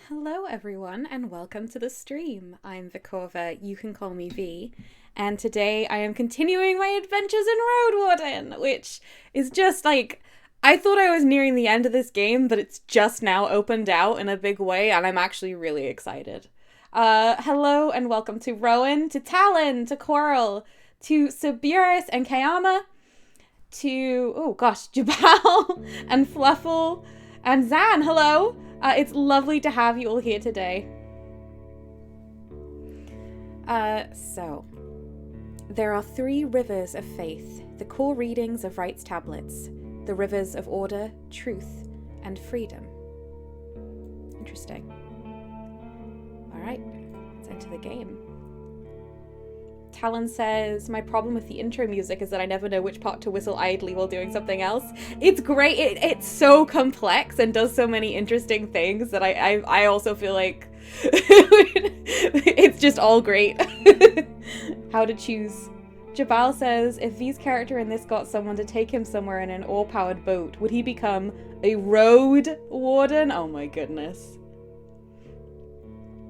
Hello everyone and welcome to the stream. I'm Vikova, you can call me V, and today I am continuing my adventures in Roadwarden, which is just like, I thought I was nearing the end of this game, but it's just now opened out in a big way and I'm actually really excited. Hello and welcome to Rowan, to Talon, to Coral, to Sabiris and Kayama, to, oh gosh, Jabal and Fluffle and Zan, hello! It's lovely to have you all here today. So, there are 3 rivers of faith, the core readings of Right's tablets, the rivers of order, truth, and freedom. Interesting. Alright, let's enter the game. Talon says, my problem with the intro music is that I never know which part to whistle idly while doing something else. It's great. It's so complex and does so many interesting things that I also feel like it's just all great. How to choose. Jabal says, if V's character in this got someone to take him somewhere in an oar-powered boat, would he become a road warden? Oh my goodness.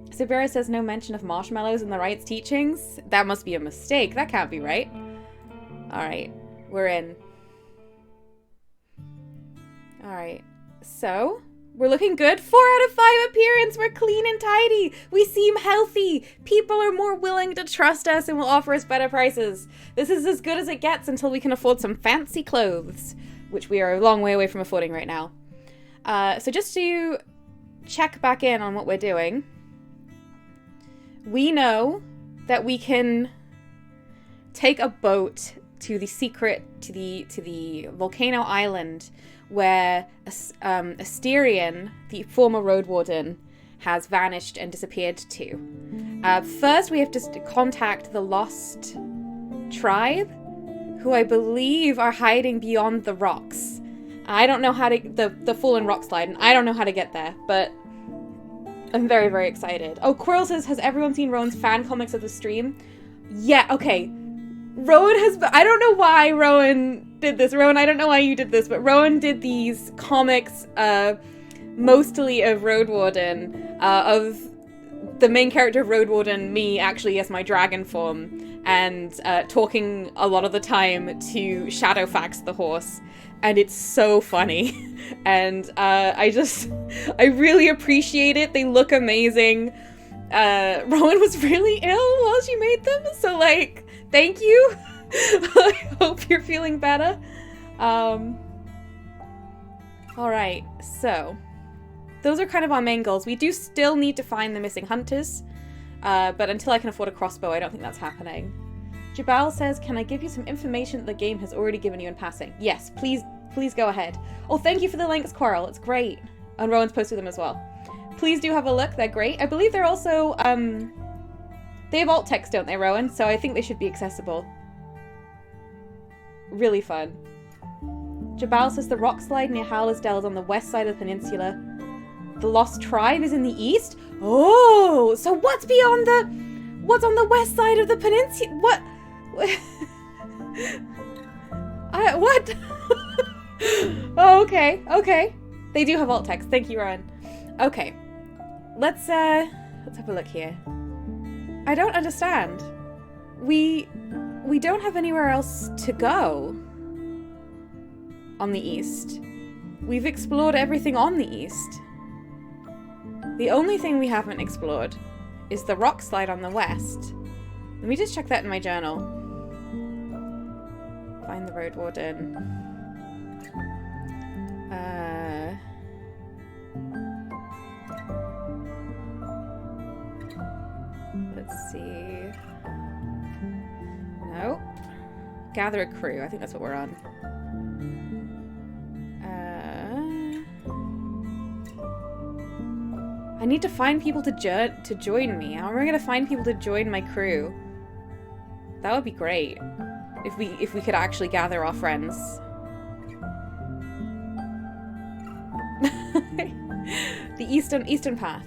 Sabira says no mention of marshmallows in the Right's teachings. That must be a mistake. That can't be right. Alright, we're in. Alright, so we're looking good. 4 out of 5 appearance. We're clean and tidy. We seem healthy. People are more willing to trust us and will offer us better prices. This is as good as it gets until we can afford some fancy clothes, which we are a long way away from affording right now. So just to check back in on what we're doing, we know that we can take a boat to the volcano island where Asterion, the former Roadwarden, has vanished and disappeared to. First, we have to contact the lost tribe, who I believe are hiding beyond the rocks. I don't know how to the fallen rock slide, and I don't know how to get there, but I'm very, very excited. Oh, Quirrell says, has everyone seen Rowan's fan comics of the stream? Yeah, okay. Rowan has... I don't know why Rowan did this. Rowan, I don't know why you did this, but Rowan did these comics, mostly of Roadwarden, of the main character of Roadwarden, me, actually, as my dragon form, and talking a lot of the time to Shadowfax the horse. And it's so funny. And I really appreciate it. They look amazing. Rowan was really ill while she made them. So, like, thank you. I hope you're feeling better. Alright, so those are kind of our main goals. We do still need to find the missing hunters. But until I can afford a crossbow, I don't think that's happening. Jabal says, can I give you some information that the game has already given you in passing? Yes, please go ahead. Oh, thank you for the links, Coral. It's great. And Rowan's posted them as well. Please do have a look. They're great. I believe they're also, they have alt text, don't they, Rowan? So I think they should be accessible. Really fun. Jabal says the rock slide near Howlersdale is on the west side of the peninsula. The Lost Tribe is in the east? Oh, so what's on the west side of the peninsula? What? What? Oh, okay. They do have alt text. Thank you, Ryan. Okay. Let's have a look here. I don't understand. We don't have anywhere else to go on the east. We've explored everything on the east. The only thing we haven't explored is the rock slide on the west. Let me just check that in my journal. Find the Roadwarden. Let's see. No. Gather a crew. I think that's what we're on. I need to find people to join me. How am I going to find people to join my crew? That would be great. If we could actually gather our friends. The eastern path.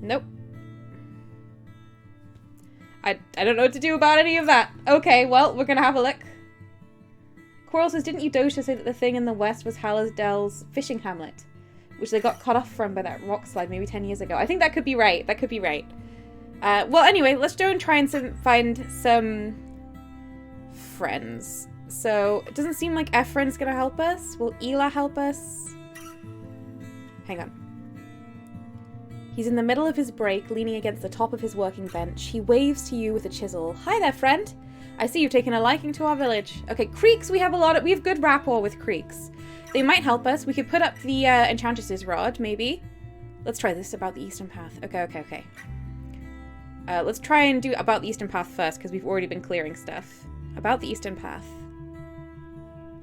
Nope. I don't know what to do about any of that. Okay, well, we're gonna have a look. Coral says, didn't Eudosha say that the thing in the west was Hallisdale's fishing hamlet? Which they got cut off from by that rock slide maybe 10 years ago. I think that could be right. That could be right. Well, anyway, let's go and try and find some friends. So, it doesn't seem like Ephron's gonna help us. Will Ela help us? Hang on. He's in the middle of his break, leaning against the top of his working bench. He waves to you with a chisel. Hi there, friend. I see you've taken a liking to our village. Okay, Creeks, we have good rapport with Creeks. They might help us. We could put up the Enchantress's Rod, maybe. Let's try this about the Eastern Path. Okay. Let's try and do about the Eastern Path first, because we've already been clearing stuff. About the Eastern Path.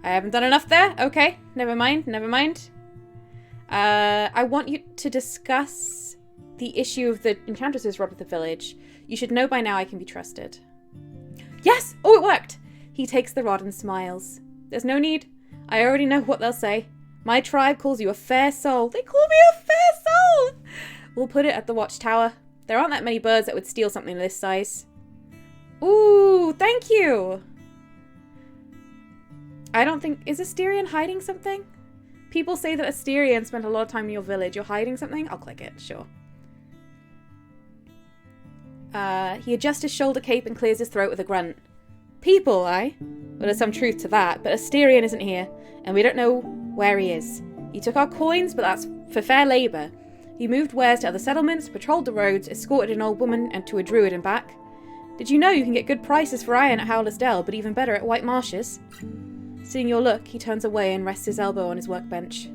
I haven't done enough there? Okay, never mind. I want you to discuss the issue of the Enchantress's Rod with the village. You should know by now I can be trusted. Yes! Oh, it worked! He takes the rod and smiles. There's no need. I already know what they'll say. My tribe calls you a fair soul. They call me a fair soul! We'll put it at the watchtower. There aren't that many birds that would steal something this size. Ooh, thank you! I don't think... Is Asterion hiding something? People say that Asterion spent a lot of time in your village. You're hiding something? I'll click it, sure. He adjusts his shoulder cape and clears his throat with a grunt. People, eh? Well, there's some truth to that, but Asterion isn't here, and we don't know where he is. He took our coins, but that's for fair labour. He moved wares to other settlements, patrolled the roads, escorted an old woman and to a druid and back. Did you know you can get good prices for iron at Howlersdale, but even better at White Marshes? Seeing your look, he turns away and rests his elbow on his workbench.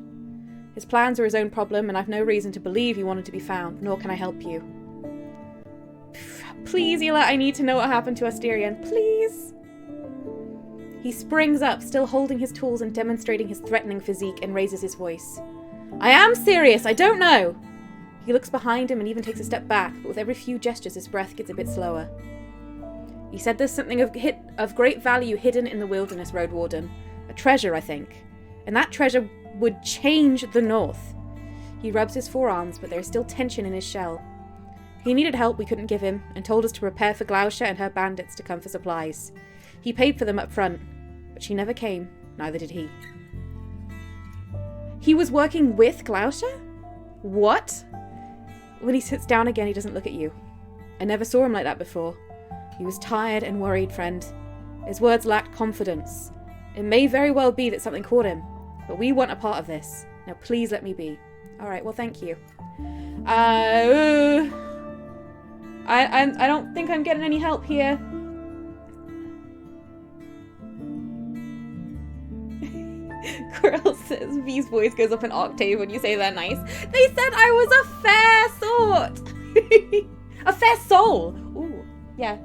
His plans are his own problem, and I've no reason to believe he wanted to be found, nor can I help you. Please, Ela, I need to know what happened to Asterion. Please. He springs up, still holding his tools and demonstrating his threatening physique, and raises his voice. I am serious, I don't know. He looks behind him and even takes a step back, but with every few gestures his breath gets a bit slower. He said there's something of great value hidden in the wilderness, Roadwarden. A treasure, I think. And that treasure would change the North. He rubs his forearms, but there is still tension in his shell. He needed help we couldn't give him, and told us to prepare for Gloucester and her bandits to come for supplies. He paid for them up front, but she never came, neither did he. He was working with Gloucester? What? When he sits down again, he doesn't look at you. I never saw him like that before. He was tired and worried, friend. His words lacked confidence. It may very well be that something caught him, but we want a part of this. Now please let me be. Alright, well thank you. I don't think I'm getting any help here. Coral says V's voice goes up an octave when you say they're nice. They said I was a fair sort. A fair soul. Ooh, yeah.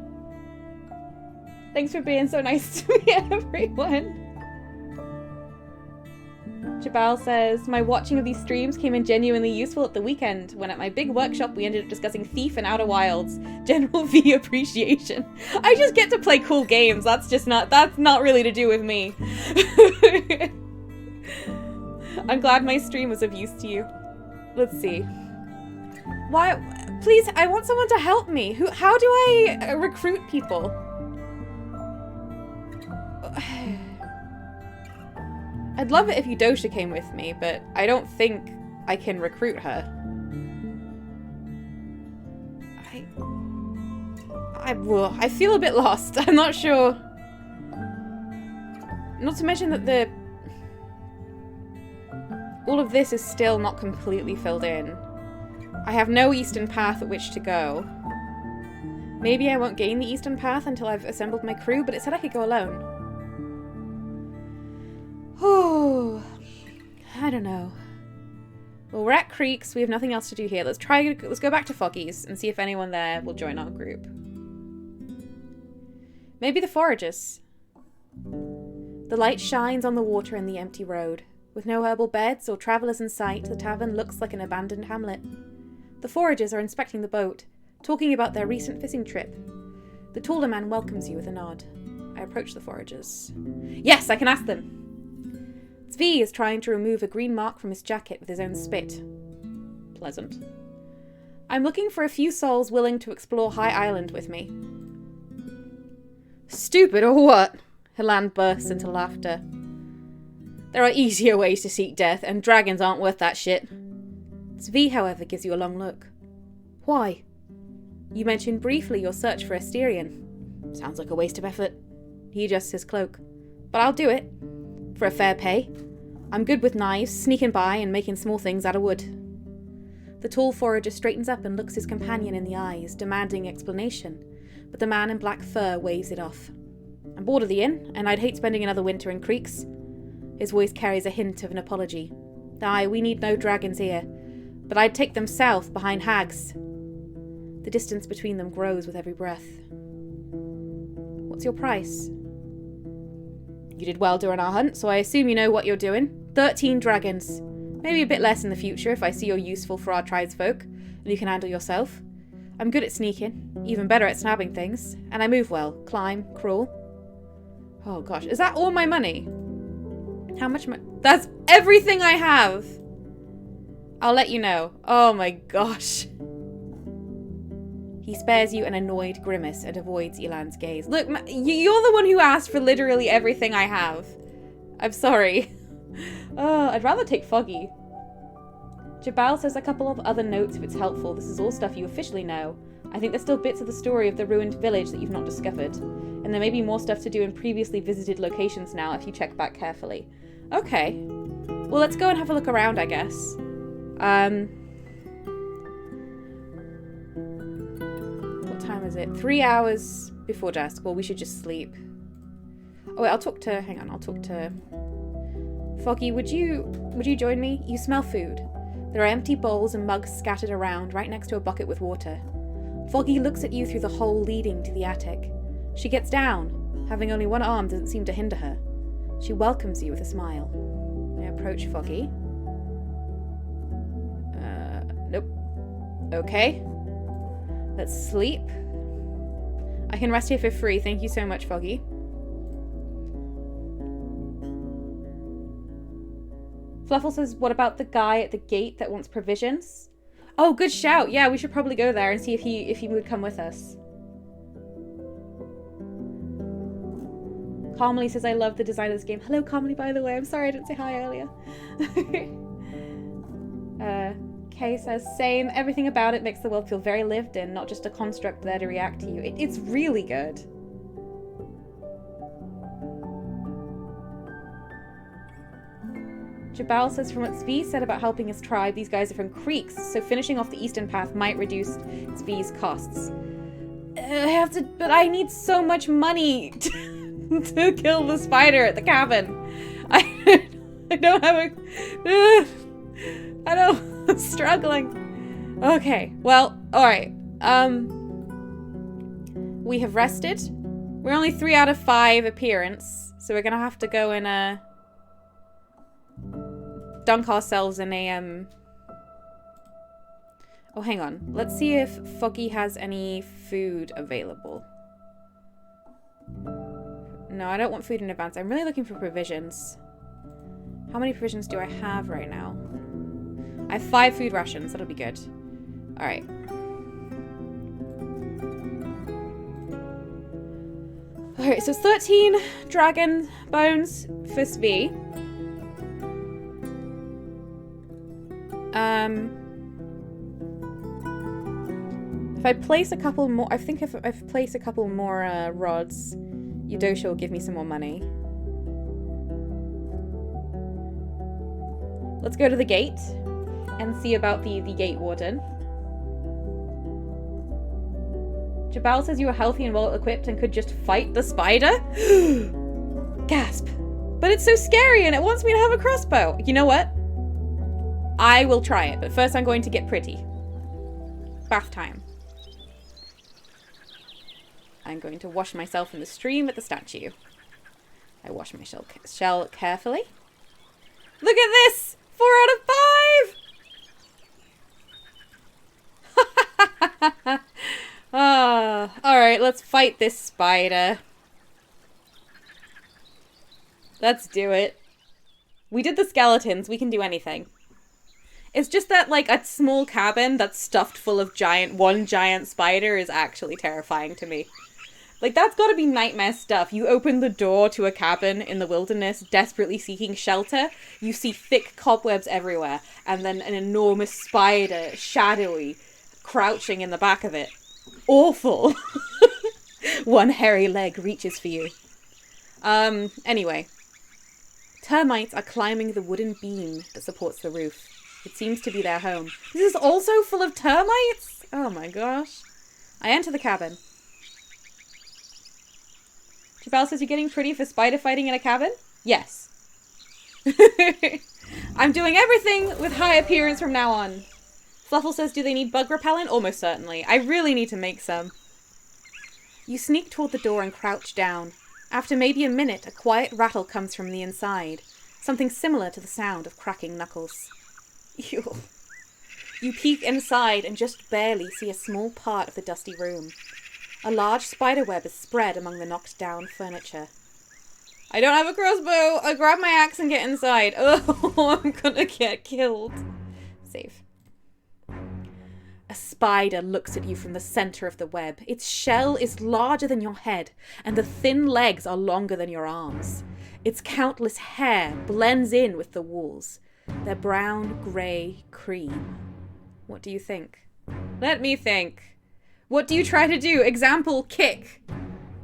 Thanks for being so nice to me, everyone. Jabal says, my watching of these streams came in genuinely useful at the weekend, when at my big workshop we ended up discussing Thief and Outer Wilds. General V appreciation. I just get to play cool games. That's not really to do with me. I'm glad my stream was of use to you. Let's see. Why? Please, I want someone to help me. How do I recruit people? I'd love it if Eudosha came with me, but I don't think I can recruit her. I feel a bit lost. I'm not sure. Not to mention that all of this is still not completely filled in. I have no Eastern Path at which to go. Maybe I won't gain the Eastern Path until I've assembled my crew, but it said I could go alone. Oh, I don't know. Well, we're at Creeks. We have nothing else to do here. Let's go back to Foggy's and see if anyone there will join our group. Maybe the Foragers. The light shines on the water and the empty road. With no herbal beds or travellers in sight, the tavern looks like an abandoned hamlet. The Foragers are inspecting the boat, talking about their recent fishing trip. The taller man welcomes you with a nod. I approach the Foragers. Yes, I can ask them. Zvi is trying to remove a green mark from his jacket with his own spit. Pleasant. I'm looking for a few souls willing to explore High Island with me. Stupid or what? Helan bursts into laughter. There are easier ways to seek death, and dragons aren't worth that shit. Zvi, however, gives you a long look. Why? You mentioned briefly your search for Asterion. Sounds like a waste of effort. He adjusts his cloak. But I'll do it. For a fair pay. I'm good with knives, sneaking by and making small things out of wood. The tall forager straightens up and looks his companion in the eyes, demanding explanation, but the man in black fur waves it off. I'm bored of the inn, and I'd hate spending another winter in creeks. His voice carries a hint of an apology. Aye, we need no dragons here, but I'd take them south, behind hags. The distance between them grows with every breath. What's your price? You did well during our hunt, so I assume you know what you're doing. 13 dragons. Maybe a bit less in the future if I see you're useful for our tribesfolk, and you can handle yourself. I'm good at sneaking, even better at snapping things, and I move well, climb, crawl. Oh gosh, is that all my money? How much money? That's everything I have! I'll let you know. Oh my gosh. He spares you an annoyed grimace and avoids Elan's gaze. Look, you're the one who asked for literally everything I have. I'm sorry. I'd rather take Foggy. Jabal says a couple of other notes if it's helpful. This is all stuff you officially know. I think there's still bits of the story of the ruined village that you've not discovered. And there may be more stuff to do in previously visited locations now if you check back carefully. Okay. Well, let's go and have a look around, I guess. What time is it? 3 hours before dusk. Well, we should just sleep. Oh, wait, I'll talk to... Foggy, would you join me? You smell food. There are empty bowls and mugs scattered around, right next to a bucket with water. Foggy looks at you through the hole leading to the attic. She gets down. Having only one arm doesn't seem to hinder her. She welcomes you with a smile. I approach Foggy. Nope. Okay. Let's sleep. I can rest here for free. Thank you so much, Foggy. Fluffle says, what about the guy at the gate that wants provisions? Oh, good shout. Yeah, we should probably go there and see if he would come with us. Calmly says, I love the design of this game. Hello, Calmly, by the way. I'm sorry I didn't say hi earlier. Kay says, same. Everything about it makes the world feel very lived in, not just a construct there to react to you. It's really good. Jabal says, from what Zvi said about helping his tribe, these guys are from creeks, so finishing off the eastern path might reduce Zvi's costs. But I need so much money to kill the spider at the cabin. I don't have I'm struggling. Okay, well, alright. We have rested. We're only 3 out of 5 appearance, so we're gonna have to go and, dunk ourselves in a, Oh, hang on. Let's see if Foggy has any food available. No, I don't want food in advance. I'm really looking for provisions. How many provisions do I have right now? I have 5 food rations. That'll be good. Alright. Alright, so it's 13 dragon bones for Zvi. If I place a couple more, I think if I place a couple more rods, Yudosha will give me some more money. Let's go to the gate and see about the gate warden. Jabal says you are healthy and well equipped and could just fight the spider? Gasp. But it's so scary and it wants me to have a crossbow. You know what? I will try it, but first I'm going to get pretty. Bath time. I'm going to wash myself in the stream at the statue. I wash my shell carefully. Look at this! 4 out of 5! Alright, let's fight this spider. Let's do it. We did the skeletons, we can do anything. It's just that, like, a small cabin that's stuffed full of one giant spider is actually terrifying to me. Like, that's gotta be nightmare stuff. You open the door to a cabin in the wilderness, desperately seeking shelter. You see thick cobwebs everywhere, and then an enormous spider, shadowy, crouching in the back of it. Awful. One hairy leg reaches for you. Anyway. Termites are climbing the wooden beam that supports the roof. It seems to be their home. This is also full of termites? Oh my gosh. I enter the cabin. Jabal says, you're getting pretty for spider fighting in a cabin? Yes. I'm doing everything with high appearance from now on. Fluffle says, do they need bug repellent? Almost certainly. I really need to make some. You sneak toward the door and crouch down. After maybe a minute, a quiet rattle comes from the inside. Something similar to the sound of cracking knuckles. Ew. You peek inside and just barely see a small part of the dusty room. A large spiderweb is spread among the knocked down furniture. I don't have a crossbow. I grab my axe and get inside. Oh, I'm gonna get killed. Save. A spider looks at you from the center of the web. Its shell is larger than your head, and the thin legs are longer than your arms. Its countless hair blends in with the walls. They're brown, grey, cream. What do you think? Let me think. What do you try to do? Example, kick.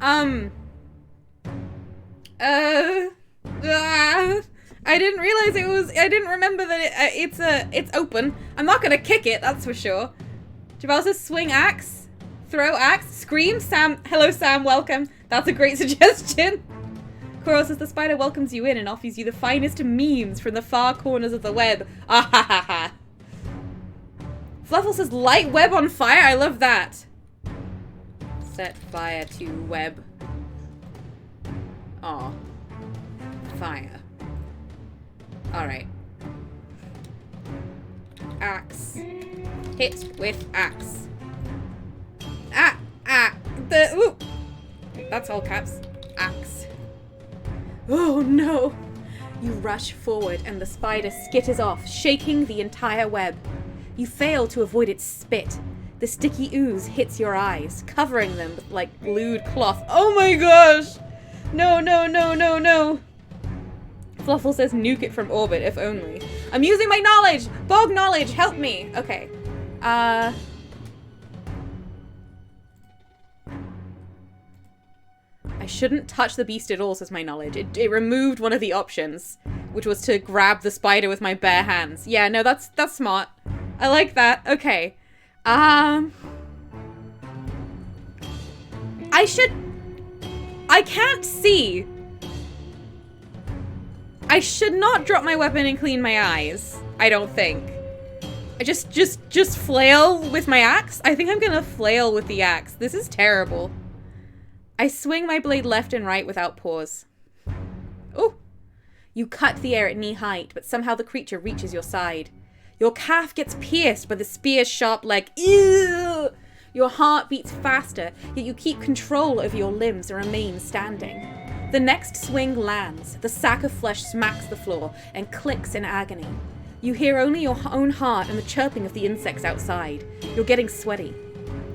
I didn't realize it was, I didn't remember that it's open. I'm not gonna kick it, that's for sure. Jabal says swing axe, throw axe, scream. Sam, hello Sam, welcome. That's a great suggestion. Coral says the spider welcomes you in and offers you the finest memes from the far corners of the web. Ah ha ha ha. Fluffle says light web on fire. I love that. Set fire to web. Aw. Fire. Alright. Axe. Hit with axe. Ooh. That's all caps. Axe. Oh no. You rush forward and the spider skitters off, shaking the entire web. You fail to avoid its spit. The sticky ooze hits your eyes, covering them with like glued cloth. Oh my gosh! No, no, no, no, no. Fluffle says nuke it from orbit, if only. I'm using my knowledge! Bog knowledge, help me! Okay. I shouldn't touch the beast at all, says my knowledge. It removed one of the options, which was to grab the spider with my bare hands. Yeah, no, that's smart. I like that. Okay. I can't see. I should not drop my weapon and clean my eyes. I don't think. I just flail with my axe? I think I'm gonna flail with the axe. This is terrible. I swing my blade left and right without pause. Oh! You cut the air at knee height, but somehow the creature reaches your side. Your calf gets pierced by the spear's sharp leg. Ew! Your heart beats faster, yet you keep control over your limbs and remain standing. The next swing lands. The sack of flesh smacks the floor and clicks in agony. You hear only your own heart and the chirping of the insects outside. You're getting sweaty.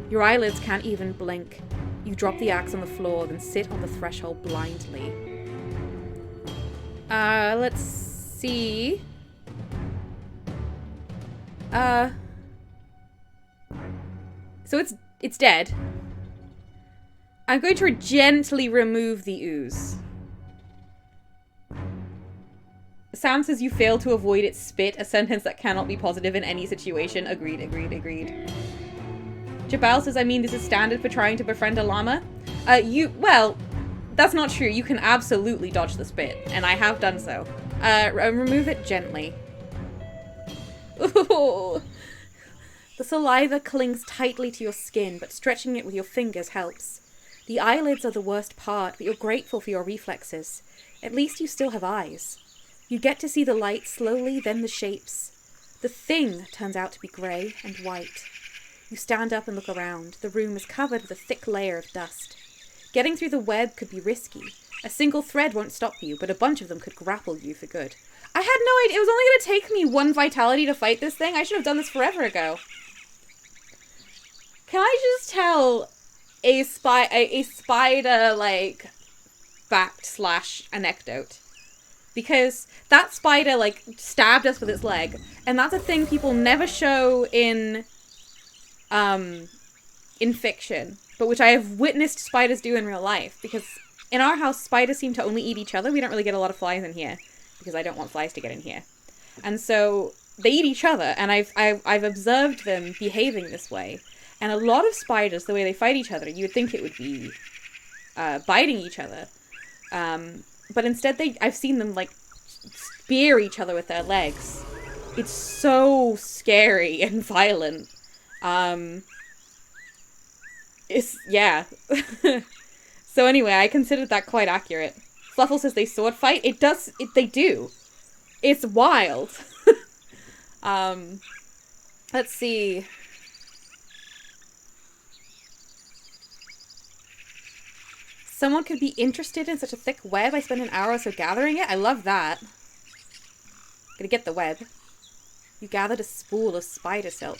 Your eyelids can't even blink. You drop the axe on the floor, then sit on the threshold blindly. Let's see. So it's dead. I'm going to gently remove the ooze. Sam says you fail to avoid its spit, a sentence that cannot be positive in any situation. Agreed, agreed, agreed. Jabal says, I mean, this is standard for trying to befriend a llama. Well, that's not true. You can absolutely dodge the spit, and I have done so. Remove it gently. Ooh. The saliva clings tightly to your skin, but stretching it with your fingers helps. The eyelids are the worst part, but you're grateful for your reflexes. At least you still have eyes. You get to see the light slowly, then the shapes. The thing turns out to be grey and white. You stand up and look around. The room is covered with a thick layer of dust. Getting through the web could be risky. A single thread won't stop you, but a bunch of them could grapple you for good. I had no idea. It was only going to take me 1 vitality to fight this thing. I should have done this forever ago. Can I just tell, a spider, like, fact / anecdote. Because that spider, like, stabbed us with its leg. And that's a thing people never show in fiction. But which I have witnessed spiders do in real life. Because in our house, spiders seem to only eat each other. We don't really get a lot of flies in here. Because I don't want flies to get in here. And so they eat each other. And I've observed them behaving this way. And a lot of spiders, the way they fight each other, you would think it would be biting each other. But instead, I've seen them, like, spear each other with their legs. It's so scary and violent. Yeah. So anyway, I considered that quite accurate. Fluffle says they sword fight. They do. It's wild. Let's see. Someone could be interested in such a thick web. I spent an hour or so gathering it. I love that. Gonna get the web. You gathered a spool of spider silk.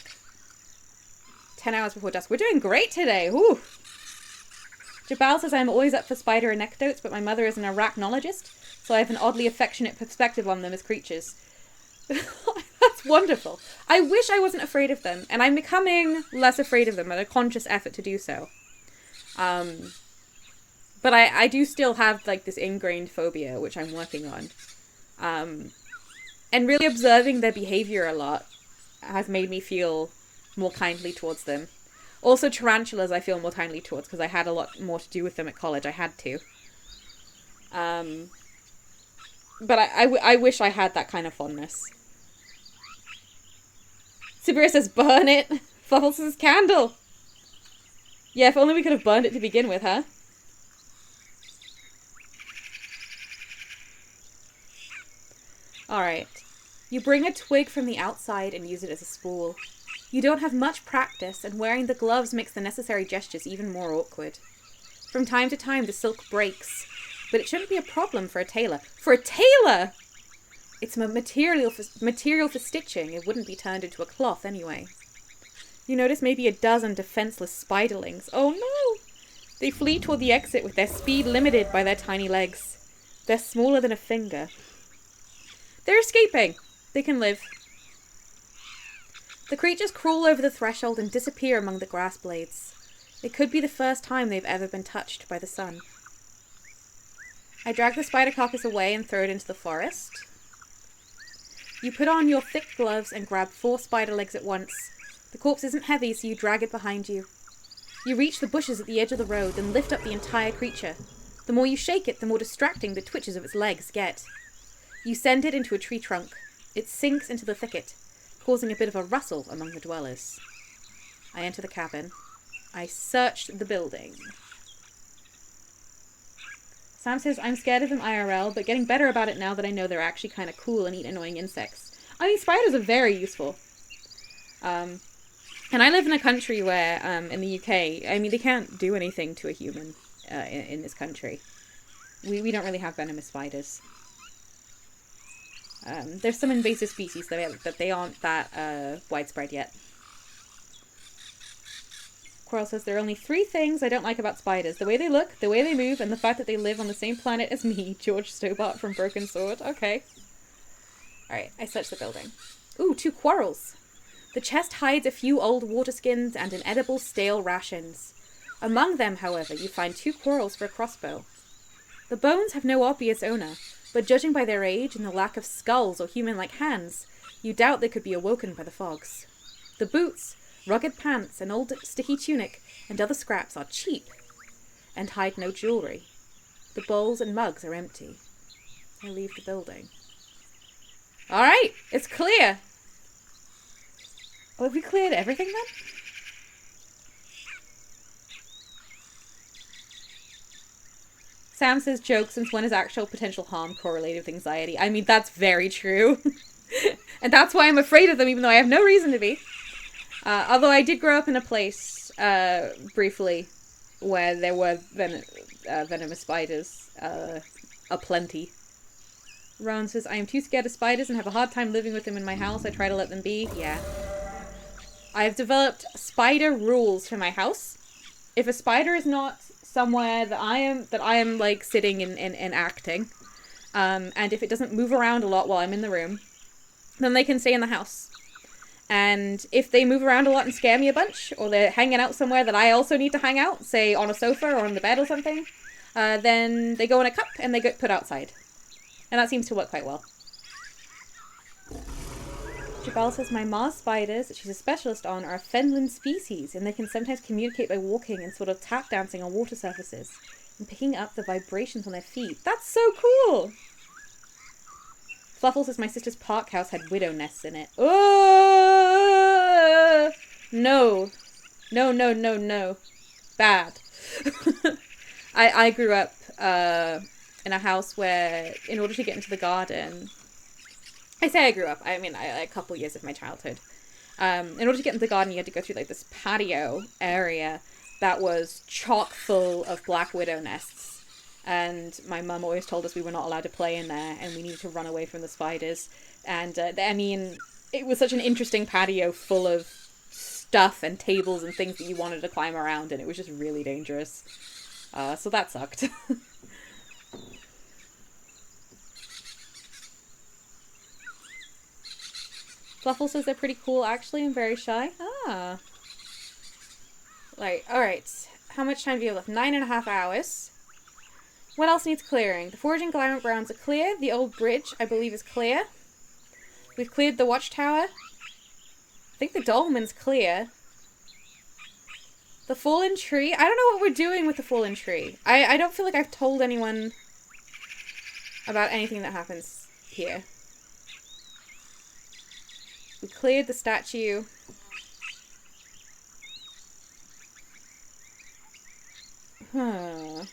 10 hours before dusk. We're doing great today. Woo! Jabal says I'm always up for spider anecdotes, but my mother is an arachnologist, so I have an oddly affectionate perspective on them as creatures. That's wonderful. I wish I wasn't afraid of them, and I'm becoming less afraid of them at a conscious effort to do so. But I do still have, like, this ingrained phobia, which I'm working on. And really observing their behavior a lot has made me feel more kindly towards them. Also, tarantulas I feel more kindly towards, because I had a lot more to do with them at college. I had to. But I wish I had that kind of fondness. Sabira says, burn it! Fluffle says, candle! Yeah, if only we could have burned it to begin with, huh? Alright. You bring a twig from the outside and use it as a spool. You don't have much practice, and wearing the gloves makes the necessary gestures even more awkward. From time to time, the silk breaks, but it shouldn't be a problem for a tailor. For a tailor! It's material for stitching. It wouldn't be turned into a cloth anyway. You notice maybe a dozen defenseless spiderlings. Oh no! They flee toward the exit with their speed limited by their tiny legs. They're smaller than a finger. They're escaping! They can live. The creatures crawl over the threshold and disappear among the grass blades. It could be the first time they've ever been touched by the sun. I drag the spider carcass away and throw it into the forest. You put on your thick gloves and grab 4 spider legs at once. The corpse isn't heavy, so you drag it behind you. You reach the bushes at the edge of the road and lift up the entire creature. The more you shake it, the more distracting the twitches of its legs get. You send it into a tree trunk. It sinks into the thicket, causing a bit of a rustle among the dwellers. I enter the cabin. I searched the building. Sam says, I'm scared of them IRL, but getting better about it now that I know they're actually kind of cool and eat annoying insects. I mean, spiders are very useful. And I live in a country where, in the UK, I mean, they can't do anything to a human in this country. We don't really have venomous spiders. There's some invasive species that they aren't that widespread yet. Coral says, there are only 3 things I don't like about spiders. The way they look, the way they move, and the fact that they live on the same planet as me, George Stobart from Broken Sword. Okay. Alright, I search the building. Ooh, 2 quarrels. The chest hides a few old water skins and inedible stale rations. Among them, however, you find 2 quarrels for a crossbow. The bones have no obvious owner, but judging by their age and the lack of skulls or human-like hands, you doubt they could be awoken by the fogs. The boots, rugged pants, an old sticky tunic, and other scraps are cheap, and hide no jewellery. The bowls and mugs are empty. I leave the building. Alright, it's clear! Oh, have we cleared everything then? Sam says joke since when is actual potential harm correlated with anxiety? I mean, that's very true. And that's why I'm afraid of them, even though I have no reason to be. Although I did grow up in a place, briefly, where there were venomous spiders, aplenty. Rowan says, I am too scared of spiders and have a hard time living with them in my house. I try to let them be. Yeah. I've developed spider rules for my house. if a spider is not somewhere that I am like sitting and acting, and if it doesn't move around a lot while I'm in the room, then they can stay in the house. And if they move around a lot and scare me a bunch, or they're hanging out somewhere that I also need to hang out, say on a sofa or on the bed or something, then they go in a cup and they get put outside. And that seems to work quite well. Jabal says my Mars spiders that she's a specialist on are a fenland species, and they can sometimes communicate by walking and sort of tap dancing on water surfaces and picking up the vibrations on their feet. That's so cool! Fluffle says my sister's park house had widow nests in it. Oh! No. No, no, no, no. Bad. I grew up in a house where, in order to get into the garden... I say I grew up. I mean, a couple years of my childhood. In order to get into the garden, you had to go through like this patio area that was chock full of black widow nests. And my mum always told us we were not allowed to play in there, and we needed to run away from the spiders. And I mean, it was such an interesting patio full of stuff and tables and things that you wanted to climb around, and it was just really dangerous. So that sucked. Fluffle says they're pretty cool, actually, and very shy. Ah. Right, alright. How much time do you have left? 9.5 hours. What else needs clearing? The foraging grounds are clear. The old bridge, I believe, is clear. We've cleared the watchtower. I think the dolmen's clear. The fallen tree? I don't know what we're doing with the fallen tree. I don't feel like I've told anyone about anything that happens here. We cleared the statue. Huh.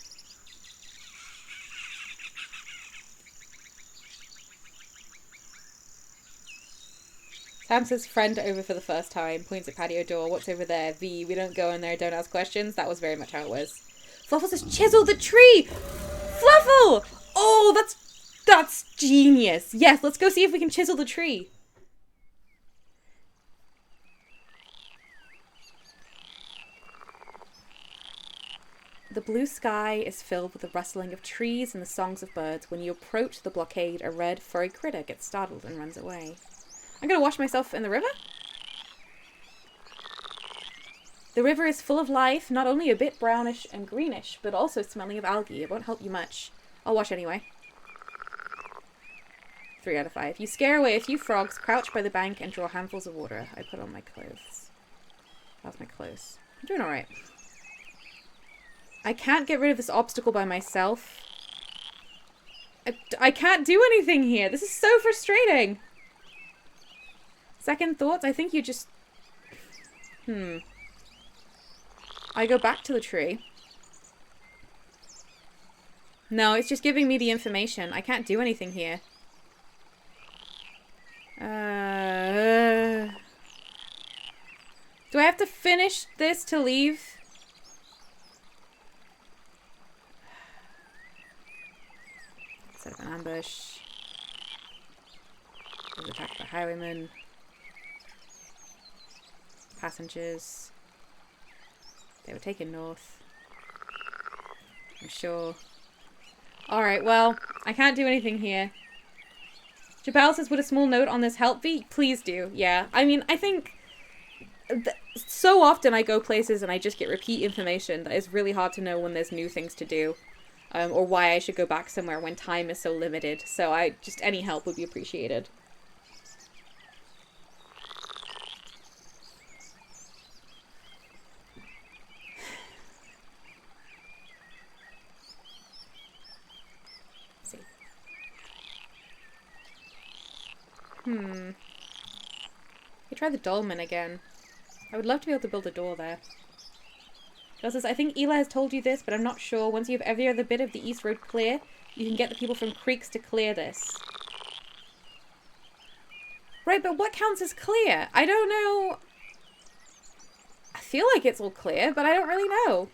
Sam says friend over for the first time, points at patio door. What's over there? V, we don't go in there, don't ask questions. That was very much how it was. Fluffle says chisel the tree! Fluffle! Oh, that's genius. Yes, let's go see if we can chisel the tree. The blue sky is filled with the rustling of trees and the songs of birds. When you approach the blockade, a red, furry critter gets startled and runs away. I'm gonna wash myself in the river. The river is full of life, not only a bit brownish and greenish, but also smelling of algae. It won't help you much. I'll wash anyway. 3 out of 5. You scare away a few frogs, crouch by the bank, and draw handfuls of water. I put on my clothes. That's my clothes. I'm doing alright. I can't get rid of this obstacle by myself. I can't do anything here. This is so frustrating. Second thoughts, I think you just... I go back to the tree. No, it's just giving me the information. I can't do anything here. Do I have to finish this to leave? Set up an ambush. Was attacked by highwaymen. Passengers. They were taken north. I'm sure. Alright, well, I can't do anything here. Jabal says, would a small note on this help me? Please do, yeah. I mean, I think... so often I go places and I just get repeat information that is really hard to know when there's new things to do. Or why I should go back somewhere when time is so limited. So any help would be appreciated. I try the dolmen again. I would love to be able to build a door there. Says, I think Eli has told you this, but I'm not sure. Once you have every other bit of the East Road clear, you can get the people from Creeks to clear this. Right, but what counts as clear? I don't know. I feel like it's all clear, but I don't really know.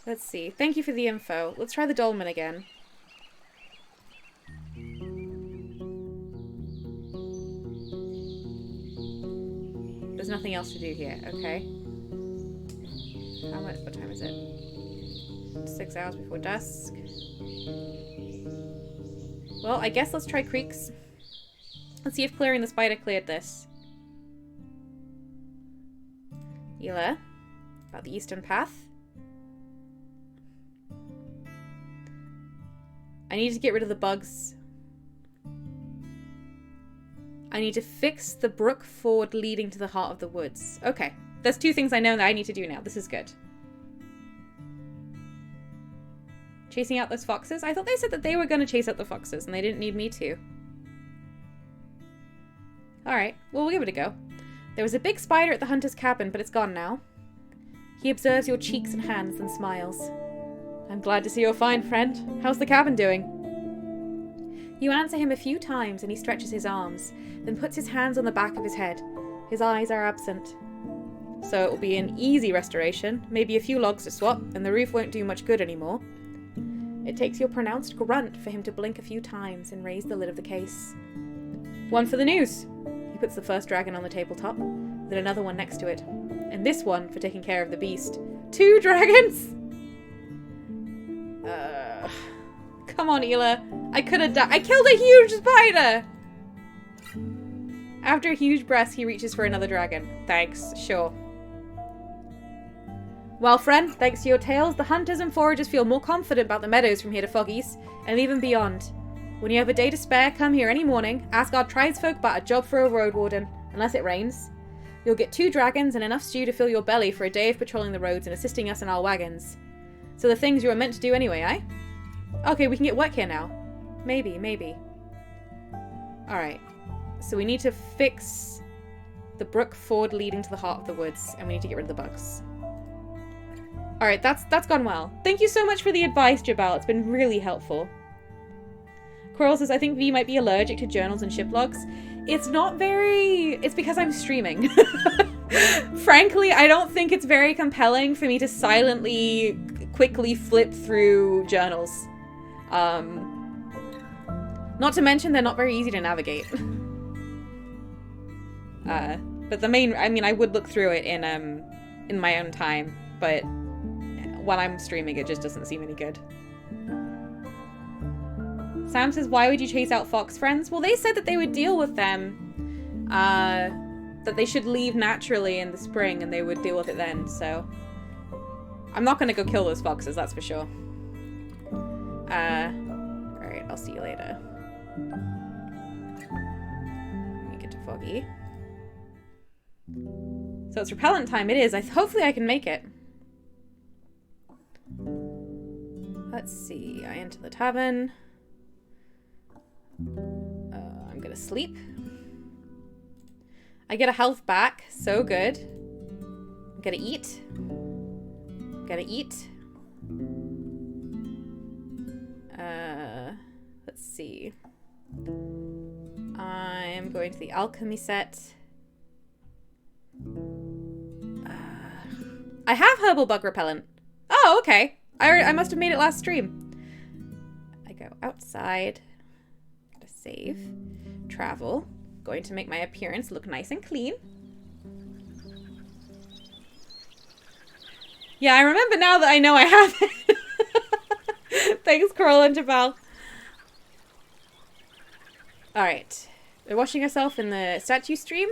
Let's see. Thank you for the info. Let's try the dolmen again. There's nothing else to do here. Okay. What time is it? 6 hours before dusk. Well, I guess let's try creeks. Let's see if clearing the spider cleared this. Ela, about the eastern path. I need to get rid of the bugs. I need to fix the brook ford leading to the heart of the woods. Okay, there's 2 things I know that I need to do now. This is good. Chasing out those foxes? I thought they said that they were going to chase out the foxes and they didn't need me to. Alright, well, we'll give it a go. There was a big spider at the hunter's cabin, but it's gone now. He observes your cheeks and hands and smiles. I'm glad to see you're fine, friend. How's the cabin doing? You answer him a few times and he stretches his arms, then puts his hands on the back of his head. His eyes are absent. So it will be an easy restoration, maybe a few logs to swap, and the roof won't do much good anymore. It takes your pronounced grunt for him to blink a few times and raise the lid of the case. One for the news. He puts the first dragon on the tabletop, then another one next to it. And this one for taking care of the beast. 2 dragons! Come on, Ela. I could have died. I killed a huge spider! After a huge breath, he reaches for another dragon. Thanks, sure. Well, friend, thanks to your tales, the hunters and foragers feel more confident about the meadows from here to Foggy's, and even beyond. When you have a day to spare, come here any morning, ask our tribesfolk about a job for a Roadwarden, unless it rains. You'll get 2 dragons and enough stew to fill your belly for a day of patrolling the roads and assisting us in our wagons. So the things you were meant to do anyway, eh? Okay, we can get work here now. Maybe. Alright. So we need to fix the brook ford leading to the heart of the woods, and we need to get rid of the bugs. Alright, that's gone well. Thank you so much for the advice, Jabal. It's been really helpful. Coral says, I think V might be allergic to journals and ship logs. It's because I'm streaming. Frankly, I don't think it's very compelling for me to silently, quickly flip through journals. Not to mention they're not very easy to navigate. But I would look through it in my own time, but when I'm streaming, it just doesn't seem any good. Sam says, why would you chase out fox friends? Well, they said that they would deal with them. That they should leave naturally in the spring and they would deal with it then, so. I'm not gonna go kill those foxes, that's for sure. Alright, I'll see you later. Let me get to Foggy. So it's repellent time, it is. Hopefully I can make it. Let's see, I enter the tavern. I'm gonna sleep. I get a health back, so good. I'm gonna eat. Let's see. I'm going to the alchemy set. I have herbal bug repellent. Oh, okay. I must have made it last stream. I go outside. Gotta save. Travel. Going to make my appearance look nice and clean. Yeah, I remember now that I know I have it. Thanks, Coral and Jabal. Alright. We're washing ourselves in the statue stream.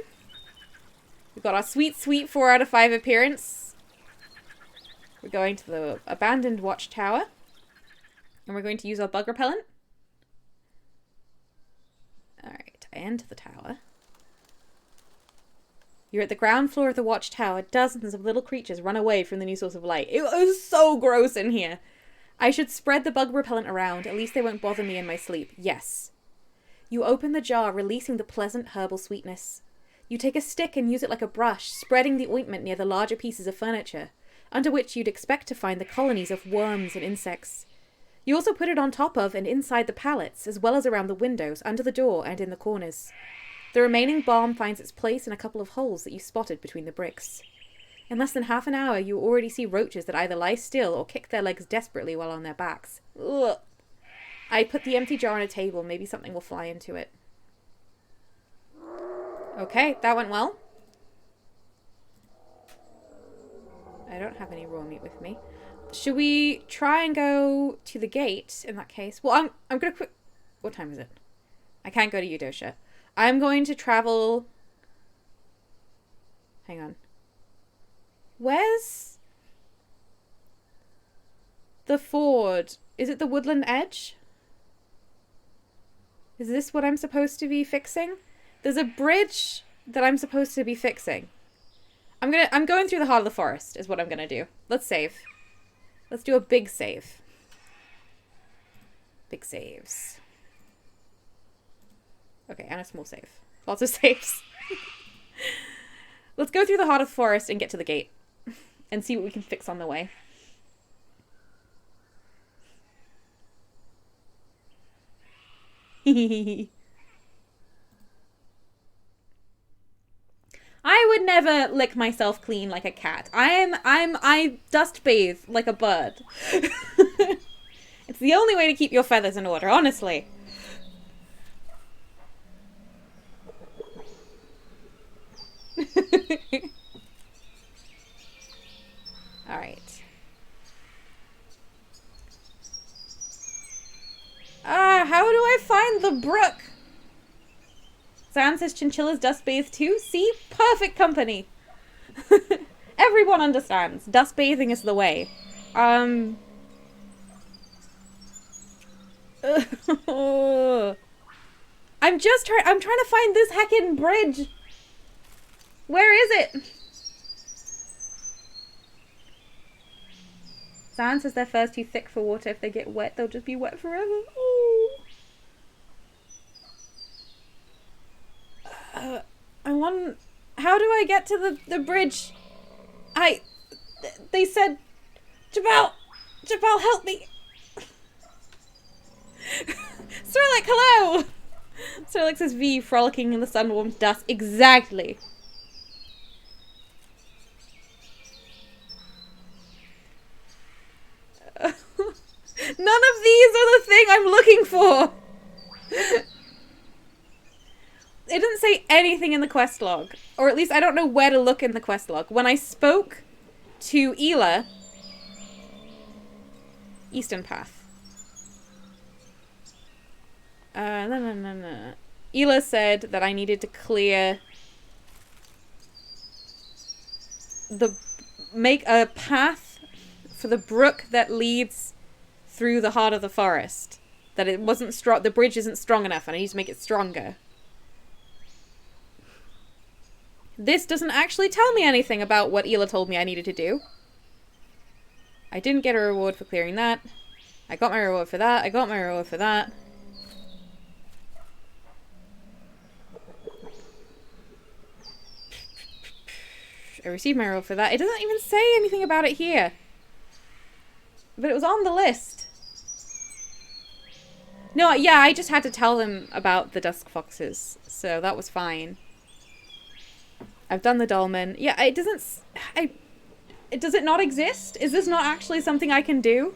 We've got our sweet 4 out of 5 appearance. We're going to the abandoned watchtower. And we're going to use our bug repellent. Alright, I enter the tower. You're at the ground floor of the watchtower. Dozens of little creatures run away from the new source of light. It was so gross in here. I should spread the bug repellent around. At least they won't bother me in my sleep. Yes. You open the jar, releasing the pleasant herbal sweetness. You take a stick and use it like a brush, spreading the ointment near the larger pieces of furniture, under which you'd expect to find the colonies of worms and insects. You also put it on top of and inside the pallets, as well as around the windows, under the door, and in the corners. The remaining balm finds its place in a couple of holes that you spotted between the bricks. In less than half an hour, you already see roaches that either lie still or kick their legs desperately while on their backs. Ugh. I put the empty jar on a table. Maybe something will fly into it. Okay, that went well. I don't have any raw meat with me. Should we try and go to the gate in that case? Well, I'm gonna quick... What time is it? I can't go to Eudosha. I'm going to travel... Hang on. Where's the ford? Is it the Woodland Edge? Is this what I'm supposed to be fixing? There's a bridge that I'm supposed to be fixing. I'm going through the heart of the forest is what I'm gonna do. Let's save. Let's do a big save. Big saves. Okay, and a small save. Lots of saves. Let's go through the heart of the forest and get to the gate. And see what we can fix on the way. I would never lick myself clean like a cat. I dust bathe like a bird. It's the only way to keep your feathers in order, honestly. Alright. How do I find the brook? Zan says chinchillas dust bathe too. See? Perfect company. Everyone understands. Dust bathing is the way. I'm trying to find this heckin' bridge. Where is it? Zan says their fur's too thick for water. If they get wet, they'll just be wet forever. Ooh. I want... How do I get to the bridge? They said... Jabal, help me! Sirlik, hello! Sirlik says V, frolicking in the sun-warmed dust. Exactly. None of these are the thing I'm looking for! It didn't say anything in the quest log. Or at least I don't know where to look in the quest log. When I spoke to Ela... Eastern Path. No. Ela said that I needed to clear... Make a path for the brook that leads through the heart of the forest. That it wasn't strong... The bridge isn't strong enough and I need to make it stronger. This doesn't actually tell me anything about what Ela told me I needed to do. I didn't get a reward for clearing that. I got my reward for that. I got my reward for that. I received my reward for that. It doesn't even say anything about it here. But it was on the list. No, yeah, I just had to tell them about the dusk foxes. So that was fine. I've done the dolmen. Yeah, it doesn't... Does it not exist? Is this not actually something I can do?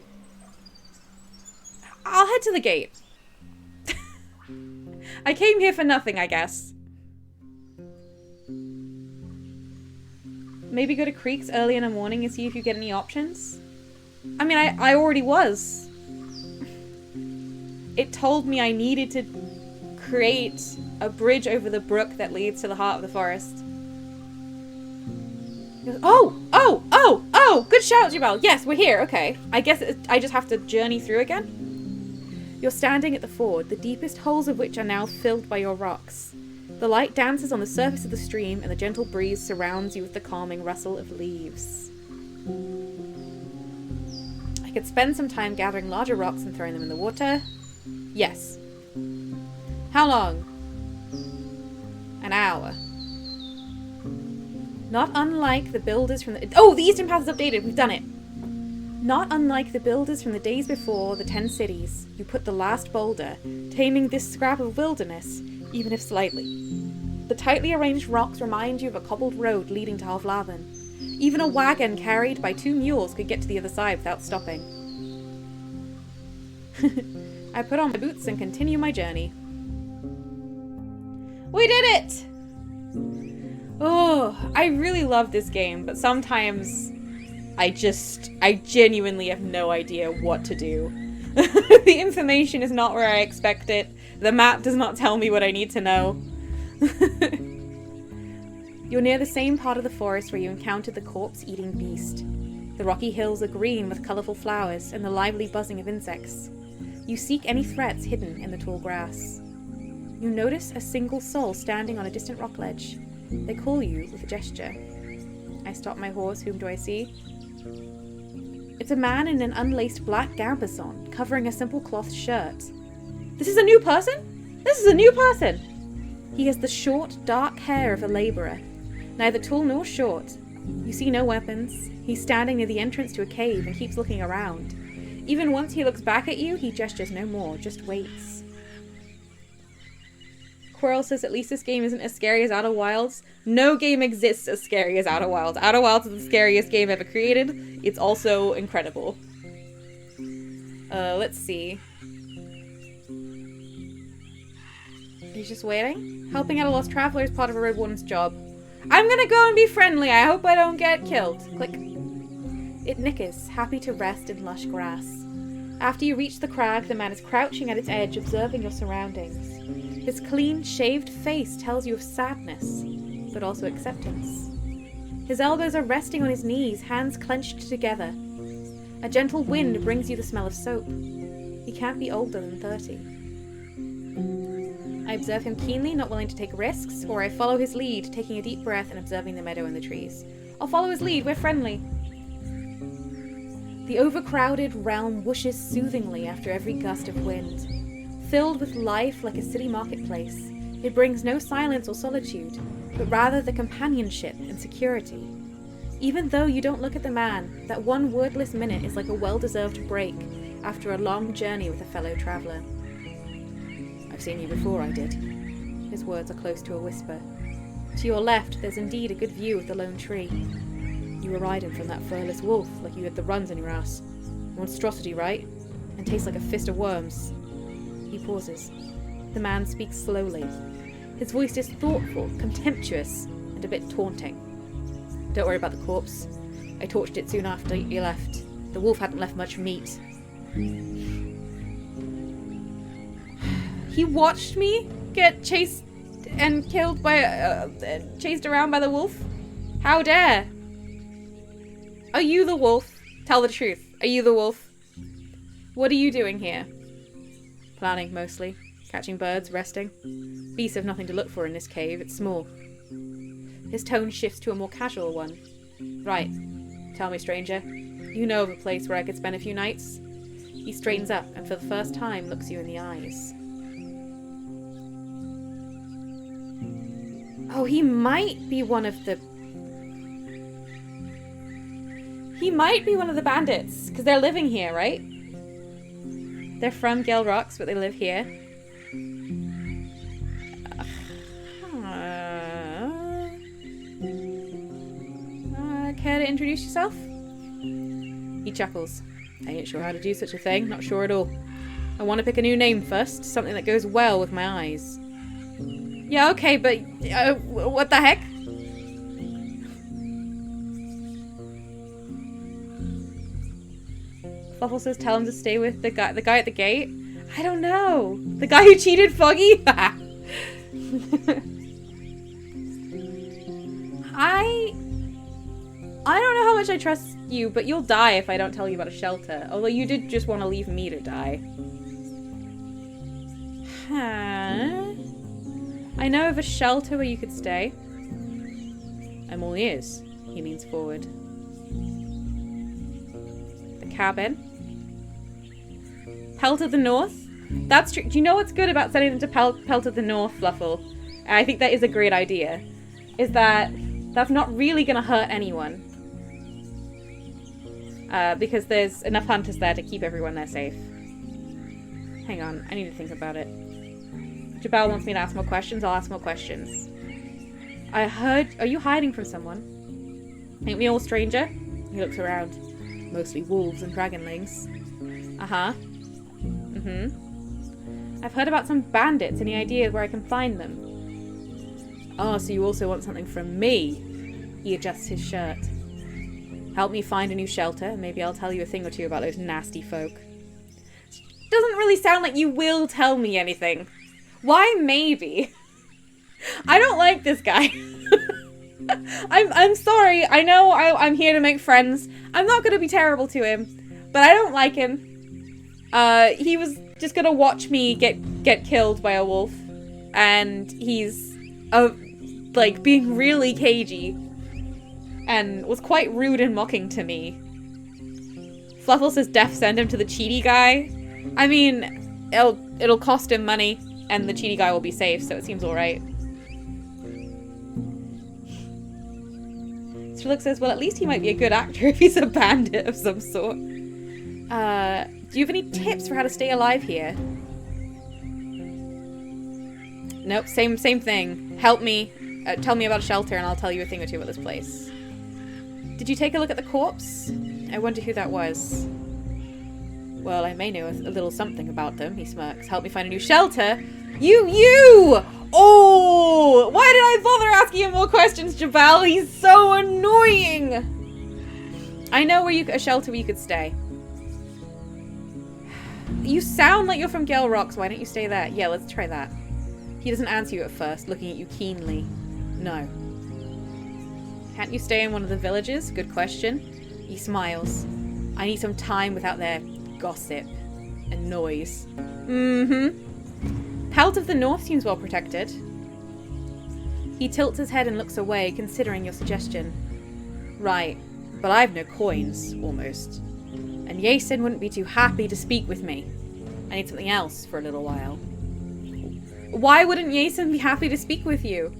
I'll head to the gate. I came here for nothing, I guess. Maybe go to Creeks early in the morning and see if you get any options? I mean, I already was. It told me I needed to create a bridge over the brook that leads to the heart of the forest. Oh! Good shout, Jabal. Yes, we're here. Okay. I guess I just have to journey through again. You're standing at the ford, the deepest holes of which are now filled by your rocks. The light dances on the surface of the stream, and the gentle breeze surrounds you with the calming rustle of leaves. I could spend some time gathering larger rocks and throwing them in the water. Yes. How long? An hour. Not unlike the builders from the... Oh, the Eastern Path is updated. We've done it. Not unlike the builders from the days before the 10 cities, you put the last boulder, taming this scrap of wilderness, even if slightly. The tightly arranged rocks remind you of a cobbled road leading to Havlavin. Even a wagon carried by 2 mules could get to the other side without stopping. I put on my boots and continue my journey. We did it! Oh, I really love this game, but sometimes I genuinely have no idea what to do. The information is not where I expect it. The map does not tell me what I need to know. You're near the same part of the forest where you encountered the corpse-eating beast. The rocky hills are green with colourful flowers and the lively buzzing of insects. You seek any threats hidden in the tall grass. You notice a single soul standing on a distant rock ledge. They call you with a gesture. I stop my horse. Whom do I see? It's a man in an unlaced black gambesson, covering a simple cloth shirt. This is a new person? This is a new person! He has the short, dark hair of a labourer, neither tall nor short. You see no weapons. He's standing near the entrance to a cave and keeps looking around. Even once he looks back at you, he gestures no more, just waits. Quirrell says at least this game isn't as scary as Outer Wilds. No game exists as scary as Outer Wilds. Outer Wilds is the scariest game ever created. It's also incredible. Let's see. He's just waiting? Helping out a lost traveler is part of a Roadwarden's job. I'm gonna go and be friendly. I hope I don't get killed. Click. It nickers, happy to rest in lush grass. After you reach the crag, the man is crouching at its edge, observing your surroundings. His clean, shaved face tells you of sadness, but also acceptance. His elbows are resting on his knees, hands clenched together. A gentle wind brings you the smell of soap. He can't be older than 30. I observe him keenly, not willing to take risks, or I follow his lead, taking a deep breath and observing the meadow and the trees. I'll follow his lead, we're friendly. The overcrowded realm whooshes soothingly after every gust of wind. Filled with life like a city marketplace, it brings no silence or solitude, but rather the companionship and security. Even though you don't look at the man, that one wordless minute is like a well-deserved break after a long journey with a fellow traveller. I've seen you before, I did. His words are close to a whisper. To your left, there's indeed a good view of the lone tree. You were riding from that furless wolf like you had the runs in your ass. Monstrosity, right? And tastes like a fist of worms. He pauses. The man speaks slowly. His voice is thoughtful, contemptuous, and a bit taunting. Don't worry about the corpse. I torched it soon after you left. The wolf hadn't left much meat. He watched me get chased and killed by chased around by the wolf? How dare! Are you the wolf? Tell the truth. Are you the wolf? What are you doing here? Planning, mostly. Catching birds, resting. Beasts have nothing to look for in this cave. It's small. His tone shifts to a more casual one. Right. Tell me, stranger. You know of a place where I could spend a few nights? He straightens up and for the first time looks you in the eyes. Oh, he might be one of the... bandits, because they're living here, right? They're from Gale Rocks, but they live here. Care to introduce yourself? He chuckles. I ain't sure how to do such a thing, not sure at all. I want to pick a new name first, something that goes well with my eyes. Yeah, okay, but what the heck? Fluffle says tell him to stay with the guy at the gate. I don't know. The guy who cheated Foggy? I don't know how much I trust you, but you'll die if I don't tell you about a shelter. Although you did just want to leave me to die. Huh? I know of a shelter where you could stay. I'm all ears. He leans forward. The cabin? Pelt of the North? That's true. Do you know what's good about sending them to Pelt of the North, Fluffle? I think that is a great idea. Is that that's not really going to hurt anyone. Because there's enough hunters there to keep everyone there safe. Hang on, I need to think about it. Jabal wants me to ask more questions, I'll ask more questions. I heard... Are you hiding from someone? Ain't we all stranger? He looks around. Mostly wolves and dragonlings. Uh-huh. Mm-hmm. I've heard about some bandits. Any idea where I can find them? Oh, so you also want something from me? He adjusts his shirt. Help me find a new shelter, and maybe I'll tell you a thing or two about those nasty folk. Doesn't really sound like you will tell me anything. Why maybe? I don't like this guy. I'm sorry. I know I'm here to make friends. I'm not going to be terrible to him, but I don't like him. He was just going to watch me get killed by a wolf, and he's like being really cagey and was quite rude and mocking to me. Fluffle says Def send him to the cheaty guy. I mean, it'll cost him money, and the cheaty guy will be safe, so it seems alright. Strelick says, well, at least he might be a good actor if he's a bandit of some sort. Do you have any tips for how to stay alive here? Nope, same thing. Help me. Tell me about a shelter and I'll tell you a thing or two about this place. Did you take a look at the corpse? I wonder who that was. Well, I may know a little something about them, he smirks. Help me find a new shelter? You! Oh! Why did I bother asking him more questions, Jabal? He's so annoying! I know a shelter where you could stay. You sound like you're from Gale Rocks. Why don't you stay there? Yeah, let's try that. He doesn't answer you at first, looking at you keenly. No. Can't you stay in one of the villages? Good question. He smiles. I need some time without their gossip and noise. Pelt of the North seems well protected. He tilts his head and looks away, considering your suggestion. Right, but I've no coins, almost. And Yasin wouldn't be too happy to speak with me. I need something else for a little while. Why wouldn't Yasin be happy to speak with you?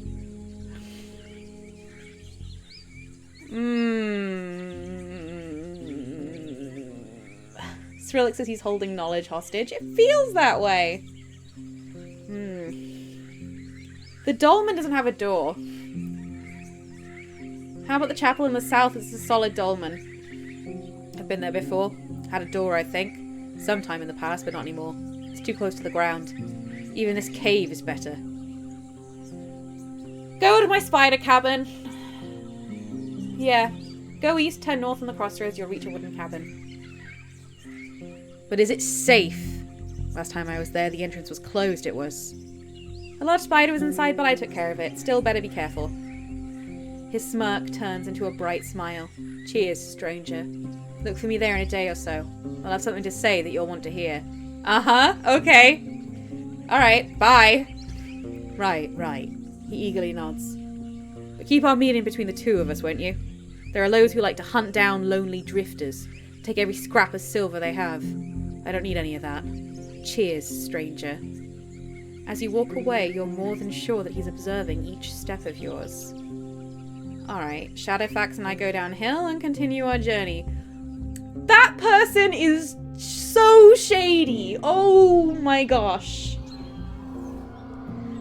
Strelick says he's holding knowledge hostage. It feels that way. The dolmen doesn't have a door. How about the chapel in the south? It's a solid dolmen. I've been there before. Had a door, I think. Sometime in the past, but not anymore. It's too close to the ground. Even this cave is better. Go to my spider cabin. Yeah. Go east, turn north on the crossroads, you'll reach a wooden cabin. But is it safe? Last time I was there, the entrance was closed, it was. A large spider was inside, but I took care of it. Still better be careful. His smirk turns into a bright smile. Cheers, stranger. Look for me there in a day or so. I'll have something to say that you'll want to hear. Uh-huh, okay. Alright, bye. Right. He eagerly nods. But keep our meeting between the two of us, won't you? There are those who like to hunt down lonely drifters, take every scrap of silver they have. I don't need any of that. Cheers, stranger. As you walk away, you're more than sure that he's observing each step of yours. Alright, Shadowfax and I go downhill and continue our journey. That person is so shady! Oh my gosh.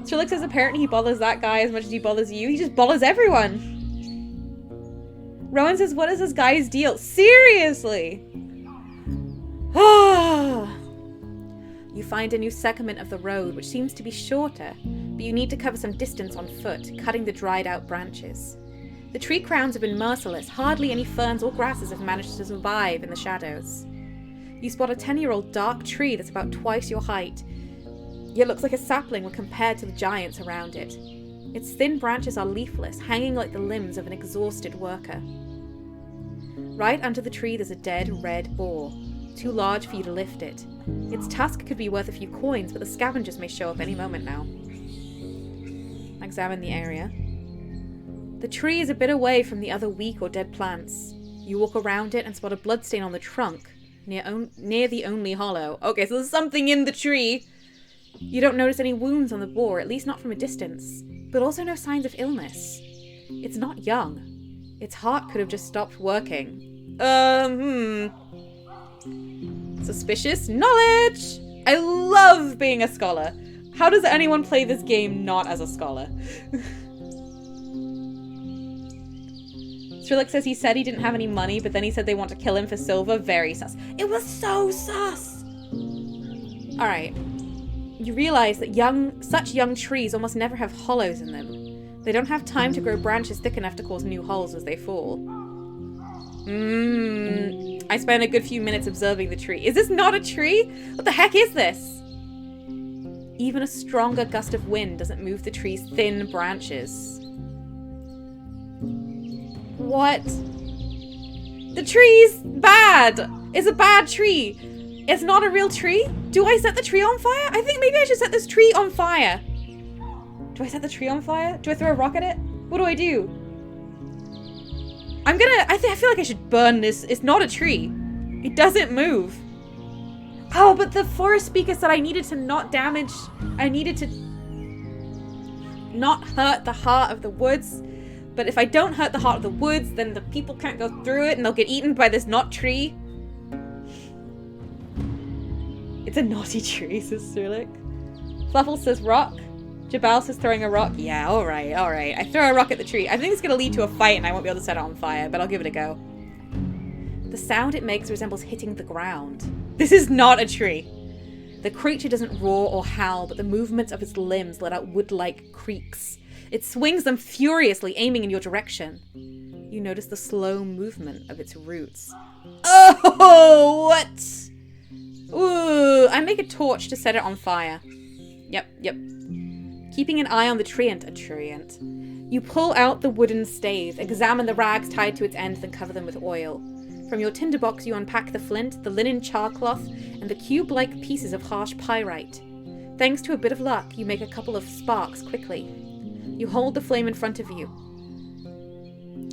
Strelick says apparently he bothers that guy as much as he bothers you. He just bothers everyone. Rowan says, what is this guy's deal? Seriously! You find a new segment of the road, which seems to be shorter, but you need to cover some distance on foot, cutting the dried out branches. The tree crowns have been merciless. Hardly any ferns or grasses have managed to survive in the shadows. You spot a 10-year-old dark tree that's about twice your height, yet looks like a sapling when compared to the giants around it. Its thin branches are leafless, hanging like the limbs of an exhausted worker. Right under the tree there's a dead red boar, too large for you to lift it. Its tusk could be worth a few coins, but the scavengers may show up any moment now. Examine the area. The tree is a bit away from the other weak or dead plants. You walk around it and spot a bloodstain on the trunk, near the only hollow. Okay, so there's something in the tree. You don't notice any wounds on the boar, at least not from a distance, but also no signs of illness. It's not young. Its heart could have just stopped working. Suspicious knowledge! I love being a scholar. How does anyone play this game not as a scholar? Strelick says he said he didn't have any money, but then he said they want to kill him for silver. Very sus. It was so sus! Alright. You realize that such young trees almost never have hollows in them. They don't have time to grow branches thick enough to cause new holes as they fall. I spent a good few minutes observing the tree. Is this not a tree? What the heck is this? Even a stronger gust of wind doesn't move the tree's thin branches. What? The tree's bad. It's a bad tree. It's not a real tree. Do I set the tree on fire? I think maybe I should set this tree on fire. Do I set the tree on fire? Do I throw a rock at it? What do I do? I feel like I should burn this. It's not a tree. It doesn't move. Oh, but the forest speaker said I needed to not damage. I needed to not hurt the heart of the woods. But if I don't hurt the heart of the woods, then the people can't go through it and they'll get eaten by this not tree. It's a naughty tree, says Sulik. Fluffle says rock. Jabal says throwing a rock. Yeah, alright. I throw a rock at the tree. I think it's going to lead to a fight and I won't be able to set it on fire, but I'll give it a go. The sound it makes resembles hitting the ground. This is not a tree. The creature doesn't roar or howl, but the movements of its limbs let out wood-like creaks. It swings them furiously, aiming in your direction. You notice the slow movement of its roots. Oh, what? Ooh, I make a torch to set it on fire. Yep. Keeping an eye on the treant. You pull out the wooden stave, examine the rags tied to its ends, then cover them with oil. From your tinderbox, you unpack the flint, the linen charcloth, and the cube-like pieces of harsh pyrite. Thanks to a bit of luck, you make a couple of sparks quickly. You hold the flame in front of you.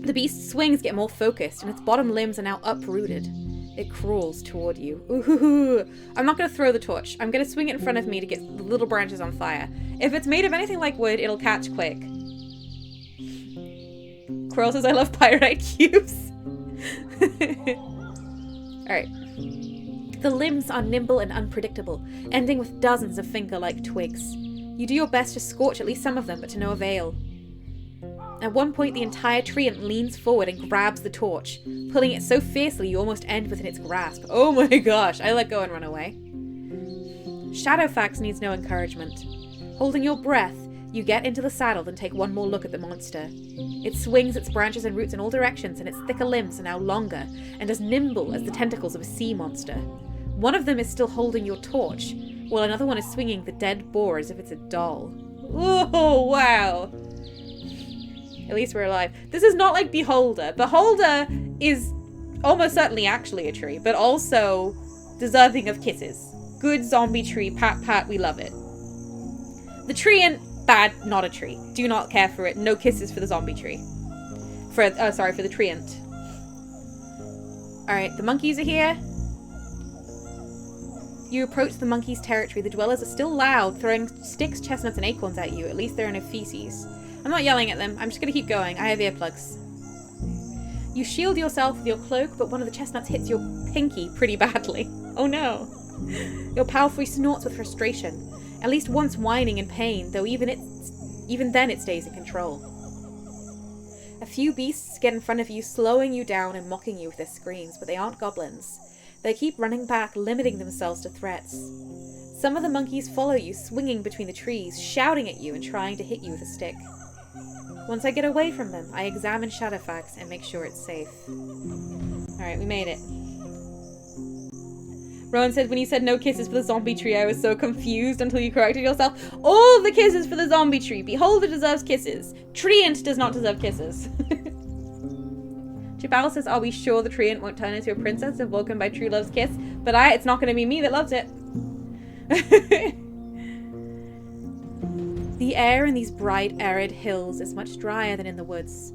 The beast's swings get more focused, and its bottom limbs are now uprooted. It crawls toward you. Ooh, I'm not going to throw the torch. I'm going to swing it in front of me to get the little branches on fire. If it's made of anything like wood, it'll catch quick. Quirrell says, I love pyrite cubes. Alright. The limbs are nimble and unpredictable, ending with dozens of finger-like twigs. You do your best to scorch at least some of them, but to no avail. At one point, the entire treant leans forward and grabs the torch, pulling it so fiercely you almost end within its grasp. Oh my gosh, I let go and run away. Shadowfax needs no encouragement. Holding your breath, you get into the saddle and take one more look at the monster. It swings its branches and roots in all directions, and its thicker limbs are now longer and as nimble as the tentacles of a sea monster. One of them is still holding your torch, while another one is swinging the dead boar as if it's a doll. Oh, wow. At least we're alive. This is not like Beholder. Beholder is almost certainly actually a tree, but also deserving of kisses. Good zombie tree. Pat, pat, we love it. The treant, bad, not a tree. Do not care for it. No kisses for the zombie tree. For the treant. Alright, the monkeys are here. You approach the monkeys' territory. The dwellers are still loud, throwing sticks, chestnuts, and acorns at you. At least they're in a feces. I'm not yelling at them. I'm just going to keep going. I have earplugs. You shield yourself with your cloak, but one of the chestnuts hits your pinky pretty badly. Oh no. Your palfrey snorts with frustration, at least once whining in pain, though even then it stays in control. A few beasts get in front of you, slowing you down and mocking you with their screams, but they aren't goblins. They keep running back, limiting themselves to threats. Some of the monkeys follow you, swinging between the trees, shouting at you and trying to hit you with a stick. Once I get away from them, I examine Shadowfax and make sure it's safe. Alright, we made it. Rowan said, when you said no kisses for the zombie tree, I was so confused until you corrected yourself. All the kisses for the zombie tree. Beholder deserves kisses. Treant does not deserve kisses. Jabal says, are we sure the treant won't turn into a princess if woken by true love's kiss? But it's not going to be me that loves it. The air in these bright, arid hills is much drier than in the woods.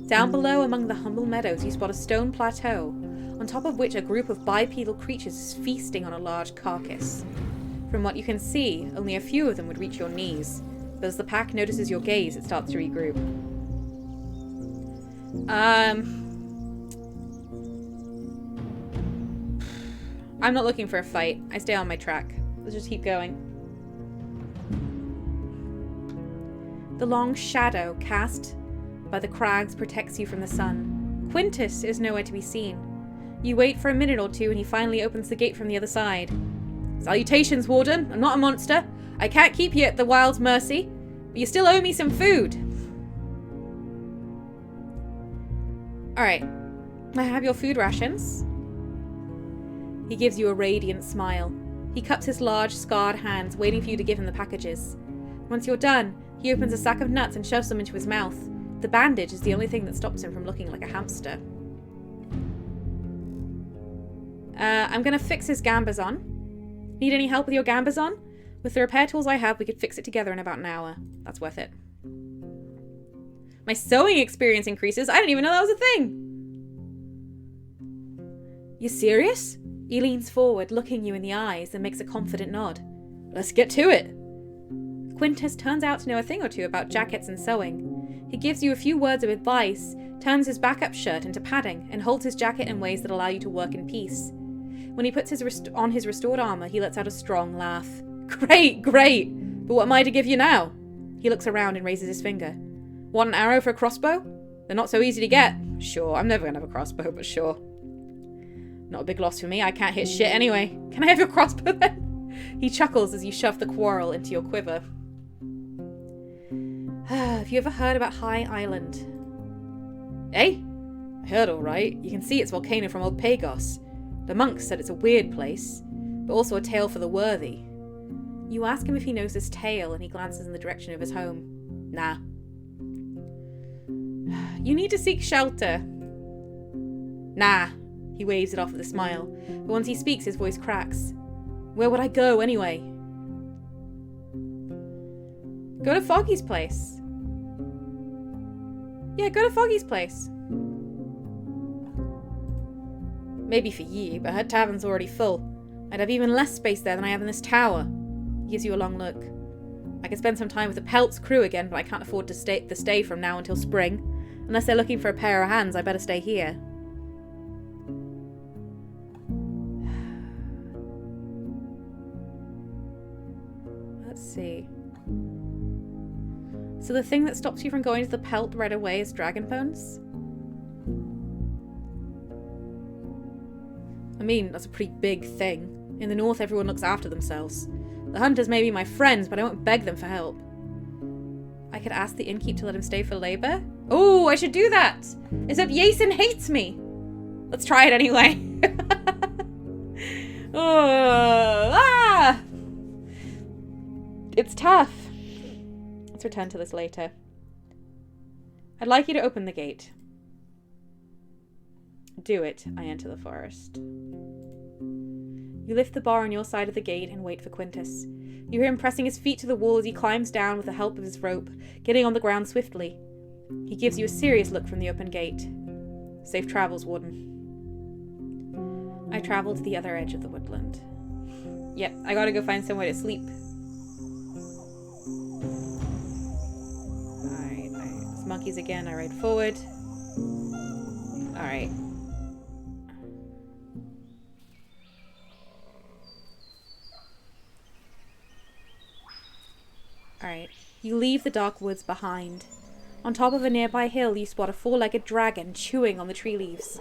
Down below, among the humble meadows, you spot a stone plateau, on top of which a group of bipedal creatures is feasting on a large carcass. From what you can see, only a few of them would reach your knees, but as the pack notices your gaze, it starts to regroup. I'm not looking for a fight. I stay on my track. Let's just keep going. The long shadow cast by the crags protects you from the sun. Quintus is nowhere to be seen. You wait for a minute or two and he finally opens the gate from the other side. Salutations, Warden. I'm not a monster. I can't keep you at the wild's mercy, but you still owe me some food. Alright. I have your food rations. He gives you a radiant smile. He cups his large, scarred hands, waiting for you to give him the packages. Once you're done, he opens a sack of nuts and shoves them into his mouth. The bandage is the only thing that stops him from looking like a hamster. I'm gonna fix his gambazon. Need any help with your gambazon? With the repair tools I have, we could fix it together in about an hour. That's worth it. My sewing experience increases. I didn't even know that was a thing. You serious? He leans forward, looking you in the eyes, and makes a confident nod. Let's get to it. Quintus turns out to know a thing or two about jackets and sewing. He gives you a few words of advice, turns his backup shirt into padding, and holds his jacket in ways that allow you to work in peace. When he puts on his restored armor, he lets out a strong laugh. Great, great! But what am I to give you now? He looks around and raises his finger. Want an arrow for a crossbow? They're not so easy to get. Sure, I'm never gonna have a crossbow, but sure. Not a big loss for me, I can't hit shit anyway. Can I have your crossbow then? He chuckles as you shove the quarrel into your quiver. Have you ever heard about High Island? Eh? I heard alright. You can see its volcano from old Pagos. The monks said it's a weird place, but also a tale for the worthy. You ask him if he knows this tale, and he glances in the direction of his home. Nah. You need to seek shelter. Nah. He waves it off with a smile, but once he speaks, his voice cracks. Where would I go, anyway? Go to Foggy's place. Yeah, go to Foggy's place. Maybe for you, but her tavern's already full. I'd have even less space there than I have in this tower. He gives you a long look. I could spend some time with the Pelt's crew again, but I can't afford to stay from now until spring. Unless they're looking for a pair of hands, I better stay here. Let's see. So the thing that stops you from going to the Pelt right away is dragon bones? I mean, that's a pretty big thing. In the north, everyone looks after themselves. The hunters may be my friends, but I won't beg them for help. I could ask the innkeep to let him stay for labor? Oh, I should do that! Except Yason hates me! Let's try it anyway. It's tough. Let's return to this later. I'd like you to open the gate. Do it. I enter the forest. You lift the bar on your side of the gate and wait for Quintus. You hear him pressing his feet to the wall as he climbs down with the help of his rope, getting on the ground swiftly. He gives you a serious look from the open gate. Safe travels, Warden. I travel to the other edge of the woodland. Yep, I gotta go find somewhere to sleep. Alright, it's monkeys again. I ride forward. Alright. Alright, you leave the dark woods behind. On top of a nearby hill, you spot a four-legged dragon chewing on the tree leaves.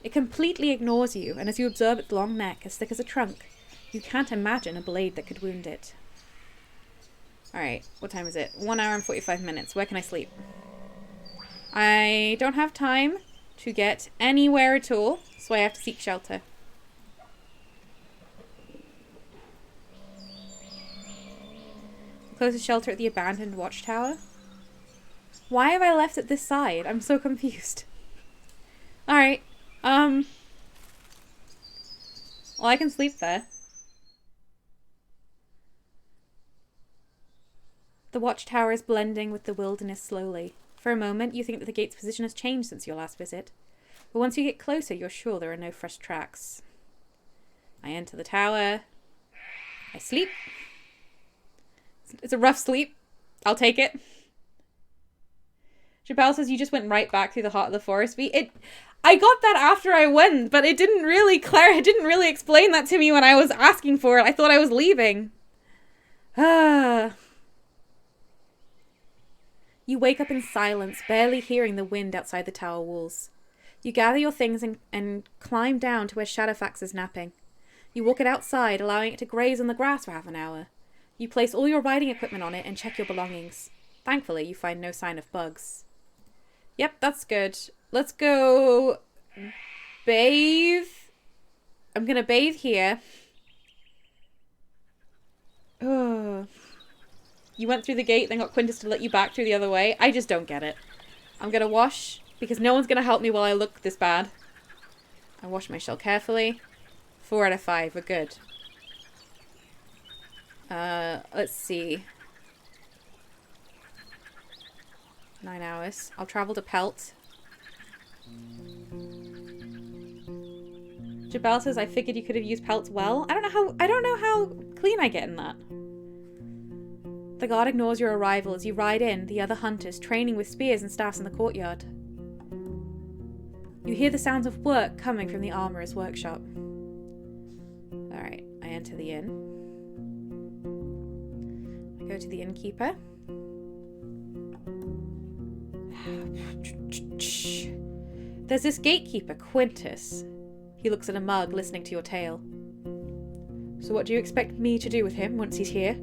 It completely ignores you, and as you observe its long neck, as thick as a trunk, you can't imagine a blade that could wound it. Alright, what time is it? 1 hour and 45 minutes. Where can I sleep? I don't have time to get anywhere at all, so I have to seek shelter. Closest shelter at the abandoned watchtower. Why have I left it this side? I'm so confused. Alright, well, I can sleep there. The watchtower is blending with the wilderness slowly. For a moment, you think that the gate's position has changed since your last visit. But once you get closer, you're sure there are no fresh tracks. I enter the tower. I sleep. It's a rough sleep. I'll take it. Chappelle says you just went right back through the heart of the forest. I got that after I went, but it didn't really explain that to me when I was asking for it. I thought I was leaving. You wake up in silence, barely hearing the wind outside the tower walls. You gather your things and climb down to where Shadowfax is napping. You walk it outside, allowing it to graze on the grass for half an hour. You place all your riding equipment on it and check your belongings. Thankfully, you find no sign of bugs. Yep, that's good. Let's go bathe. I'm gonna bathe here. Oh. You went through the gate, then got Quintus to let you back through the other way. I just don't get it. I'm gonna wash, because no one's gonna help me while I look this bad. I wash my shell carefully. 4 out of 5, we're good. Let's see. 9 hours. I'll travel to Pelt. Jabal says, I figured you could have used Pelts well. I don't know how clean I get in that. The guard ignores your arrival as you ride in, the other hunters training with spears and staffs in the courtyard. You hear the sounds of work coming from the armorer's workshop. Alright, I enter the inn. I go to the innkeeper. There's this gatekeeper, Quintus. He looks at a mug, listening to your tale. So what do you expect me to do with him once he's here?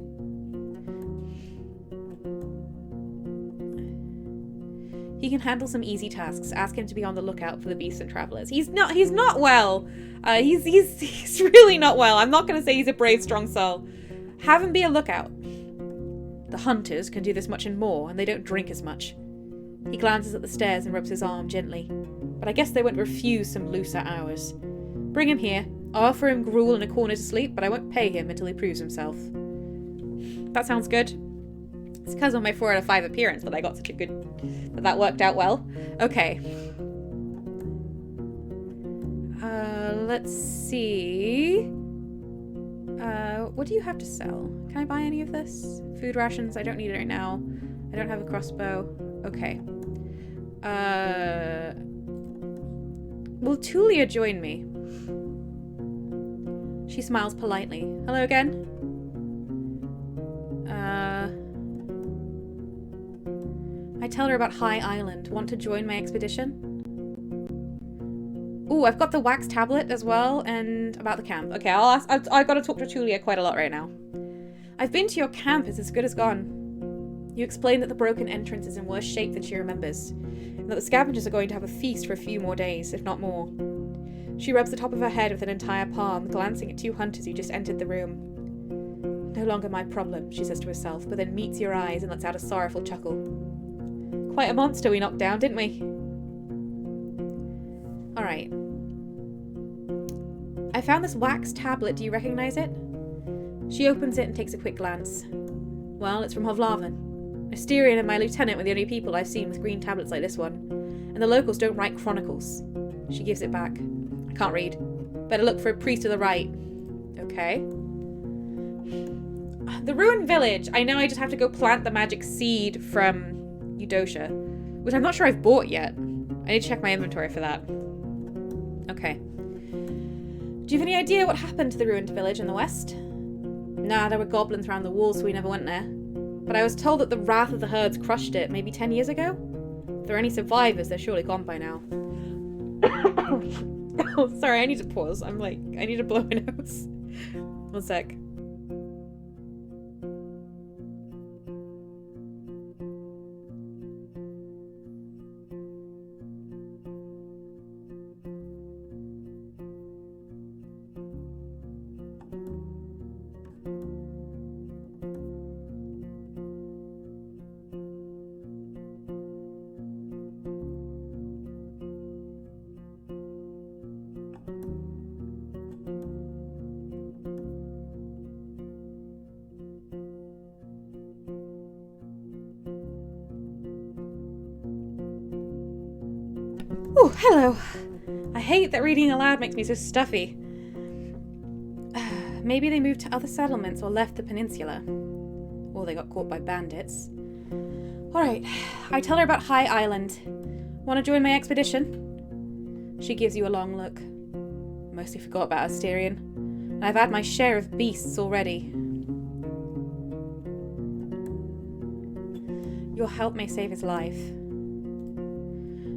He can handle some easy tasks. Ask him to be on the lookout for the beasts and travelers. He's not well. He's really not well. I'm not going to say he's a brave, strong soul. Have him be a lookout. The hunters can do this much and more, and they don't drink as much. He glances at the stairs and rubs his arm gently. But I guess they won't refuse some looser hours. Bring him here. I'll offer him gruel in a corner to sleep, but I won't pay him until he proves himself. That sounds good. It's because of my 4 out of 5 appearance that I got such a good... that worked out well. Okay. Let's see... what do you have to sell? Can I buy any of this? Food rations, I don't need it right now. I don't have a crossbow. Okay. Will Tulia join me? She smiles politely. Hello again? I tell her about High Island. Want to join my expedition? Ooh, I've got the wax tablet as well, and about the camp. Okay, I'll ask. I've got to talk to Tulia quite a lot right now. I've been to your camp. It's as good as gone. You explain that the broken entrance is in worse shape than she remembers, and that the scavengers are going to have a feast for a few more days, if not more. She rubs the top of her head with an entire palm, glancing at 2 hunters who just entered the room. No longer my problem, she says to herself, but then meets your eyes and lets out a sorrowful chuckle. Quite a monster we knocked down, didn't we? Alright. I found this wax tablet. Do you recognize it? She opens it and takes a quick glance. Well, it's from Hovlaven. Asterion and my lieutenant were the only people I've seen with green tablets like this one. And the locals don't write chronicles. She gives it back. I can't read. Better look for a priest to the right. Okay. The ruined village. I know I just have to go plant the magic seed from Eudocia, which I'm not sure I've bought yet. I need to check my inventory for that. Okay. Do you have any idea what happened to the ruined village in the west? Nah, there were goblins around the walls, so we never went there. But I was told that the wrath of the herds crushed it maybe 10 years ago? If there are any survivors, they're surely gone by now. Oh, sorry, I need to pause. I need to blow my nose. One sec. Oh, hello. I hate that reading aloud makes me so stuffy. Maybe they moved to other settlements or left the peninsula. Or they got caught by bandits. Alright, I tell her about High Island. Want to join my expedition? She gives you a long look. Mostly forgot about Asterion. And I've had my share of beasts already. Your help may save his life.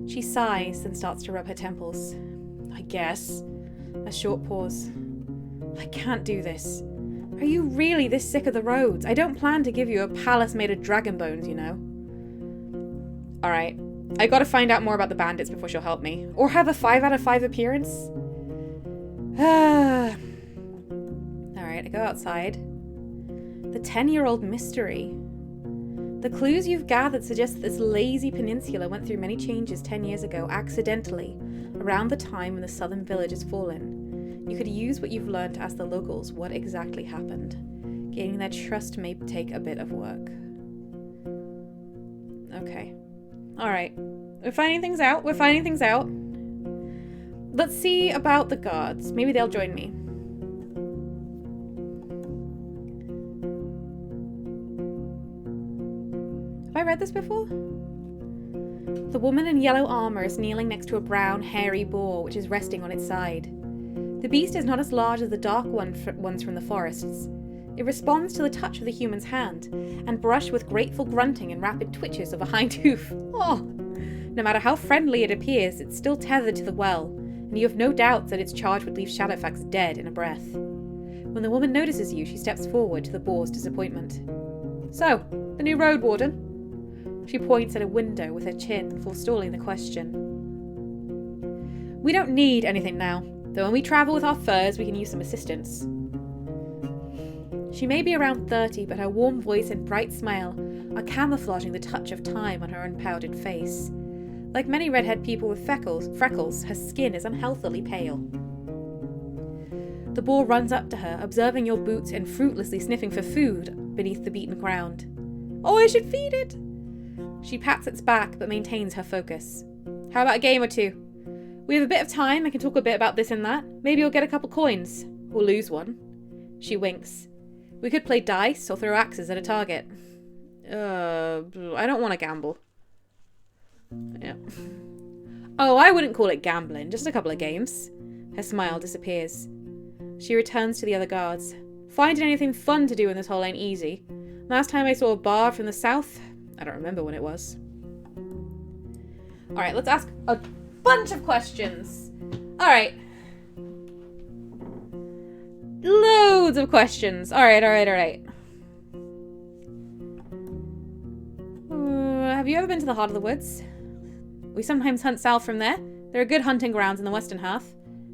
She sighs, then starts to rub her temples. I guess. A short pause. I can't do this. Are you really this sick of the roads? I don't plan to give you a palace made of dragon bones, you know. Alright. I gotta find out more about the bandits before she'll help me. Or have a 5 out of 5 appearance. Alright, I go outside. The 10-year-old mystery. The clues you've gathered suggest that this lazy peninsula went through many changes 10 years ago, accidentally, around the time when the southern village has fallen. You could use what you've learned to ask the locals what exactly happened. Gaining their trust may take a bit of work. Okay. Alright. We're finding things out. Let's see about the guards. Maybe they'll join me. Have I read this before? The woman in yellow armor is kneeling next to a brown, hairy boar which is resting on its side. The beast is not as large as the dark ones from the forests. It responds to the touch of the human's hand, and brushed with grateful grunting and rapid twitches of a hind hoof. Oh! No matter how friendly it appears, it's still tethered to the well, and you have no doubts that its charge would leave Shadowfax dead in a breath. When the woman notices you, she steps forward to the boar's disappointment. So, the new Roadwarden? She points at a window with her chin, forestalling the question. We don't need anything now, though when we travel with our furs, we can use some assistance. She may be around 30, but her warm voice and bright smile are camouflaging the touch of time on her unpowdered face. Like many redhead people with freckles, her skin is unhealthily pale. The boar runs up to her, observing your boots and fruitlessly sniffing for food beneath the beaten ground. Oh, I should feed it! She pats its back, but maintains her focus. How about a game or two? We have a bit of time, I can talk a bit about this and that. Maybe you'll get a couple coins. Or lose one. She winks. We could play dice or throw axes at a target. I don't want to gamble. Yeah. Oh, I wouldn't call it gambling, just a couple of games. Her smile disappears. She returns to the other guards. Finding anything fun to do in this hole ain't easy. Last time I saw a bar from the south, I don't remember when it was. Alright, let's ask a bunch of questions. Alright. Loads of questions. Alright. Have you ever been to the heart of the woods? We sometimes hunt south from there. There are good hunting grounds in the western half.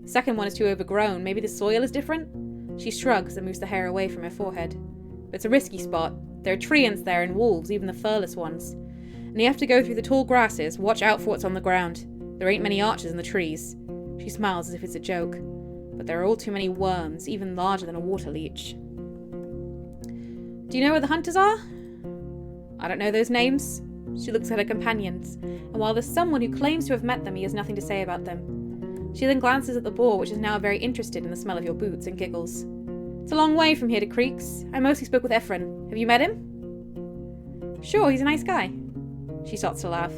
The second one is too overgrown. Maybe the soil is different? She shrugs and moves the hair away from her forehead. But it's a risky spot. There are treants there and wolves, even the furless ones. And you have to go through the tall grasses. Watch out for what's on the ground. There ain't many archers in the trees. She smiles as if it's a joke. But there are all too many worms, even larger than a water leech. Do you know where the hunters are? I don't know those names. She looks at her companions, and while there's someone who claims to have met them, he has nothing to say about them. She then glances at the boar, which is now very interested in the smell of your boots, and giggles. It's a long way from here to Creeks. I mostly spoke with Ephron. Have you met him? Sure, he's a nice guy. She starts to laugh.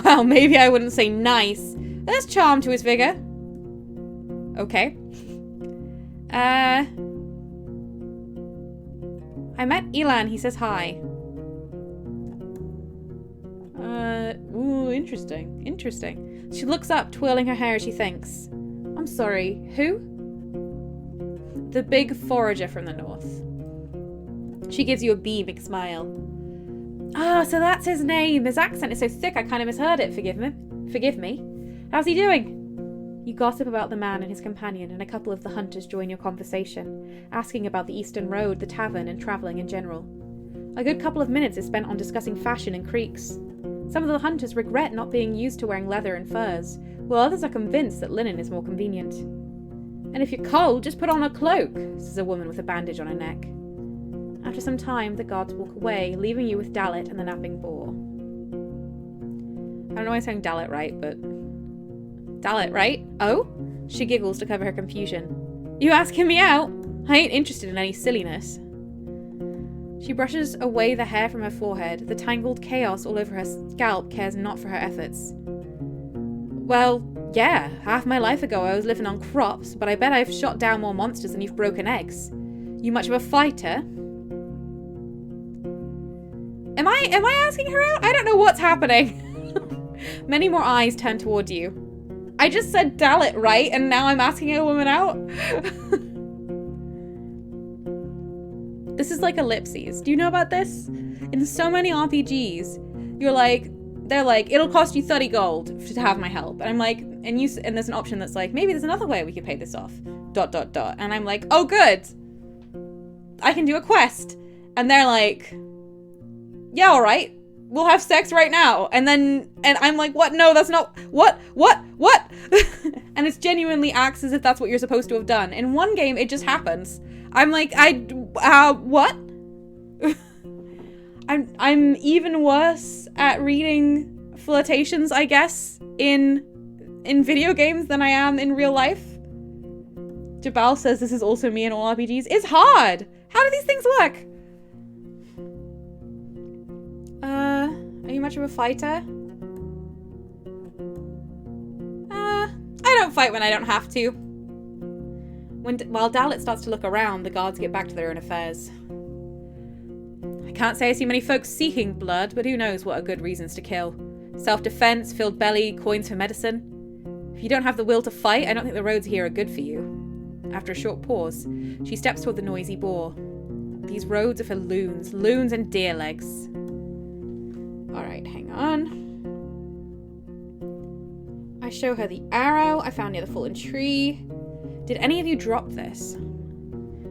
Well, maybe I wouldn't say nice. There's charm to his figure. Okay. I met Elan, he says hi. Interesting. She looks up, twirling her hair as she thinks. I'm sorry, who? The big forager from the north. She gives you a beaming smile. Ah, so that's his name. His accent is so thick I kind of misheard it. Forgive me. How's he doing? You gossip about the man and his companion, and a couple of the hunters join your conversation, asking about the Eastern Road, the tavern, and travelling in general. A good couple of minutes is spent on discussing fashion and creeks. Some of the hunters regret not being used to wearing leather and furs, while others are convinced that linen is more convenient. And if you're cold, just put on a cloak, says a woman with a bandage on her neck. After some time, the guards walk away, leaving you with Dalit and the napping boar. I don't know why I'm saying Dalit right, but... Dalit, right? Oh? She giggles to cover her confusion. You asking me out? I ain't interested in any silliness. She brushes away the hair from her forehead. The tangled chaos all over her scalp cares not for her efforts. Well, yeah, half my life ago I was living on crops, but I bet I've shot down more monsters than you've broken eggs. You much of a fighter? Am I asking her out? I don't know what's happening. Many more eyes turn toward you. I just said Dalit, right? And now I'm asking a woman out? This is like ellipses. Do you know about this? In so many RPGs, you're like, they're like, it'll cost you 30 gold to have my help. And I'm like, and there's an option that's like, maybe there's another way we could pay this off. ... And I'm like, oh, good. I can do a quest. And they're like, yeah, all right. We'll have sex right now. And I'm like, what? No, that's not, what? And it's genuinely acts as if that's what you're supposed to have done. In one game, it just happens. I'm like, what? I'm even worse at reading flirtations, I guess, in video games than I am in real life. Jabal says this is also me in all RPGs. It's hard! How do these things work? Are you much of a fighter? I don't fight when I don't have to. While Dalit starts to look around, the guards get back to their own affairs. I can't say I see many folks seeking blood, but who knows what are good reasons to kill. Self-defense, filled belly, coins for medicine. If you don't have the will to fight, I don't think the roads here are good for you. After a short pause, she steps toward the noisy boar. These roads are for loons and deer legs. Alright, hang on. I show her the arrow I found near the fallen tree. Did any of you drop this?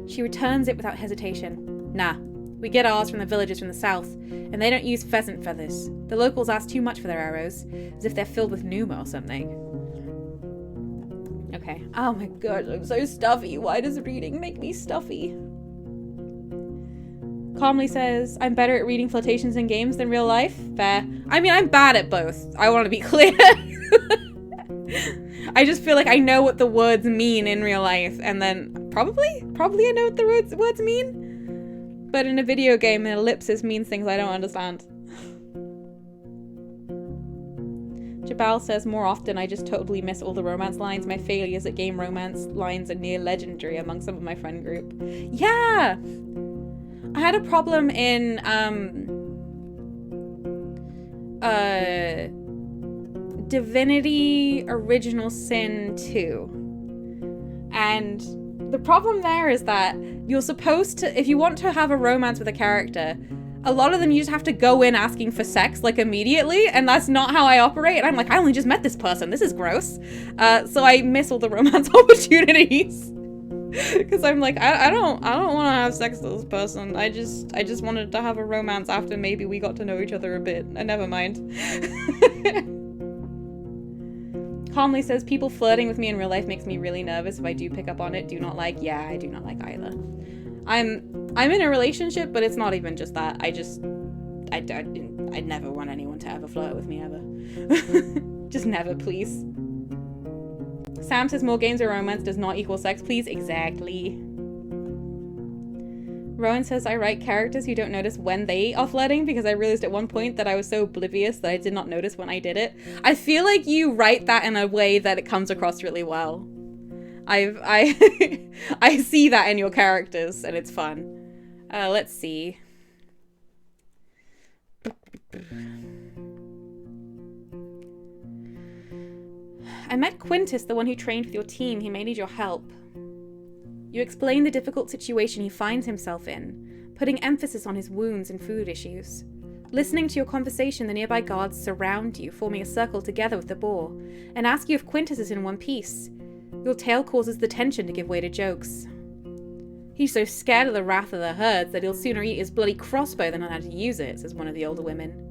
She returns it without hesitation. Nah, we get ours from the villagers from the south, and they don't use pheasant feathers. The locals ask too much for their arrows, as if they're filled with pneuma or something. Okay. Oh my god, I'm so stuffy. Why does reading make me stuffy? Calmly says, I'm better at reading flirtations in games than real life. Fair. I mean, I'm bad at both. I want to be clear. I just feel like I know what the words mean in real life, and then probably I know what the words mean. But in a video game, an ellipsis means things I don't understand. Jabal says more often I just totally miss all the romance lines. My failures at game romance lines are near legendary among some of my friend group. Yeah! I had a problem in Divinity Original Sin 2. And the problem there is that you're supposed to, if you want to have a romance with a character, a lot of them you just have to go in asking for sex like immediately, and that's not how I operate. And I'm like, I only just met this person. This is gross. So I miss all the romance opportunities. Because I'm like, I don't want to have sex with this person. I just wanted to have a romance after maybe we got to know each other a bit. And never mind. Calmly says, people flirting with me in real life makes me really nervous. If I do pick up on it, do not like. Yeah, I do not like either. I'm in a relationship, but it's not even just that. I'd never want anyone to ever flirt with me ever. Just never, please. Sam says more games or romance does not equal sex, please. Exactly. Rowan says, I write characters who don't notice when they are flirting because I realized at one point that I was so oblivious that I did not notice when I did it. I feel like you write that in a way that it comes across really well. I see that in your characters, and it's fun. Let's see. I met Quintus, the one who trained with your team. He may need your help. You explain the difficult situation he finds himself in, putting emphasis on his wounds and food issues. Listening to your conversation, the nearby guards surround you, forming a circle together with the boar, and ask you if Quintus is in one piece. Your tale causes the tension to give way to jokes. He's so scared of the wrath of the herds that he'll sooner eat his bloody crossbow than learn how to use it, says one of the older women.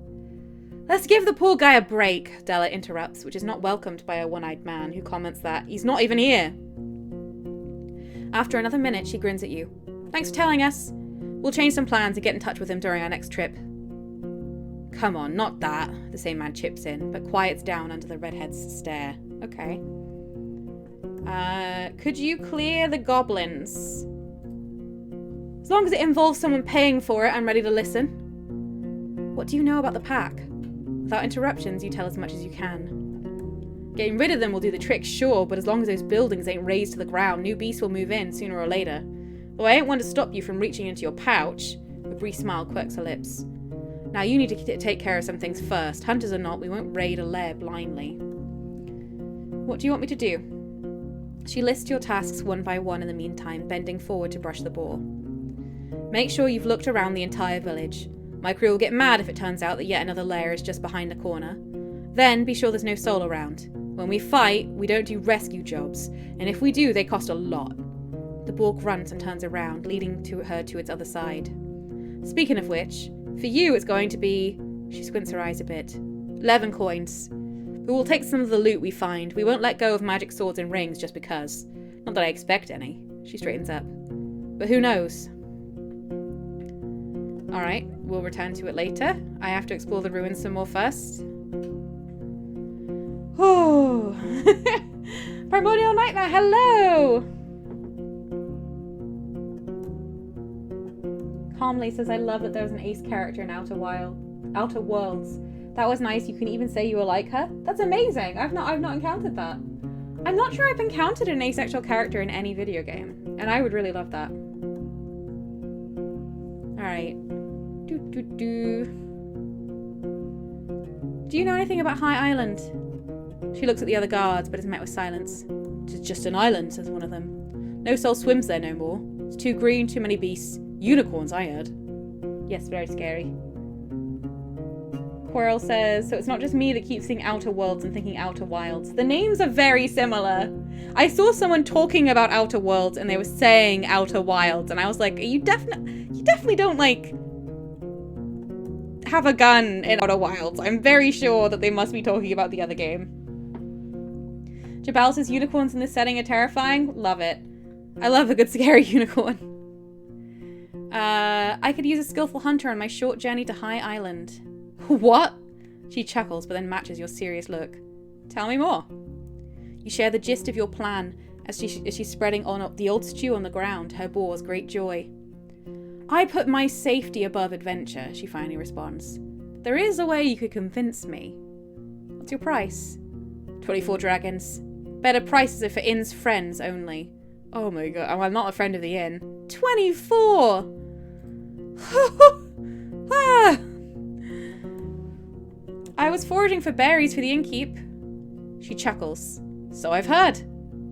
Let's give the poor guy a break, Della interrupts, which is not welcomed by a one-eyed man who comments that he's not even here. After another minute, she grins at you. Thanks for telling us. We'll change some plans and get in touch with him during our next trip. Come on, not that, the same man chips in, but quiets down under the redhead's stare. Okay. Could you clear the goblins? As long as it involves someone paying for it, I'm ready to listen. What do you know about the pack? Without interruptions, you tell as much as you can. Getting rid of them will do the trick, sure, but as long as those buildings ain't razed to the ground, new beasts will move in sooner or later. Though I ain't one to stop you from reaching into your pouch. A brief smile quirks her lips. Now you need to take care of some things first. Hunters or not, we won't raid a lair blindly. What do you want me to do? She lists your tasks one by one in the meantime, bending forward to brush the boar. Make sure you've looked around the entire village. My crew will get mad if it turns out that yet another lair is just behind the corner. Then be sure there's no soul around. When we fight, we don't do rescue jobs, and if we do, they cost a lot. The boar grunts and turns around, leading her to its other side. Speaking of which, for you it's going to be... She squints her eyes a bit. 11 coins. But we'll take some of the loot we find. We won't let go of magic swords and rings just because. Not that I expect any. She straightens up. But who knows? Alright, we'll return to it later. I have to explore the ruins some more first. Oh, Primordial Nightmare, hello! Calmly says, I love that there was an ace character in Outer Worlds. That was nice. You can even say you were like her. That's amazing. I've not encountered that. I'm not sure I've encountered an asexual character in any video game, and I would really love that. Alright. Do you know anything about High Island? She looks at the other guards, but is met with silence. It's just an island, says one of them. No soul swims there no more. It's too green, too many beasts. Unicorns, I heard. Yes, very scary. Quirrell says, so it's not just me that keeps seeing Outer Worlds and thinking Outer Wilds. The names are very similar. I saw someone talking about Outer Worlds and they were saying Outer Wilds, and I was like, you definitely don't, like, have a gun in Outer Wilds. I'm very sure that they must be talking about the other game. Jabal says, unicorns in this setting are terrifying. Love it. I love a good scary unicorn. I could use a skillful hunter on my short journey to High Island. What? She chuckles, but then matches your serious look. Tell me more. You share the gist of your plan as she's spreading on the old stew on the ground, her boar's great joy. I put my safety above adventure, she finally responds. There is a way you could convince me. What's your price? 24 dragons. Better prices are for inn's friends only. Oh my god, I'm not a friend of the inn. 24! Ah! I was foraging for berries for the innkeep. She chuckles. So I've heard.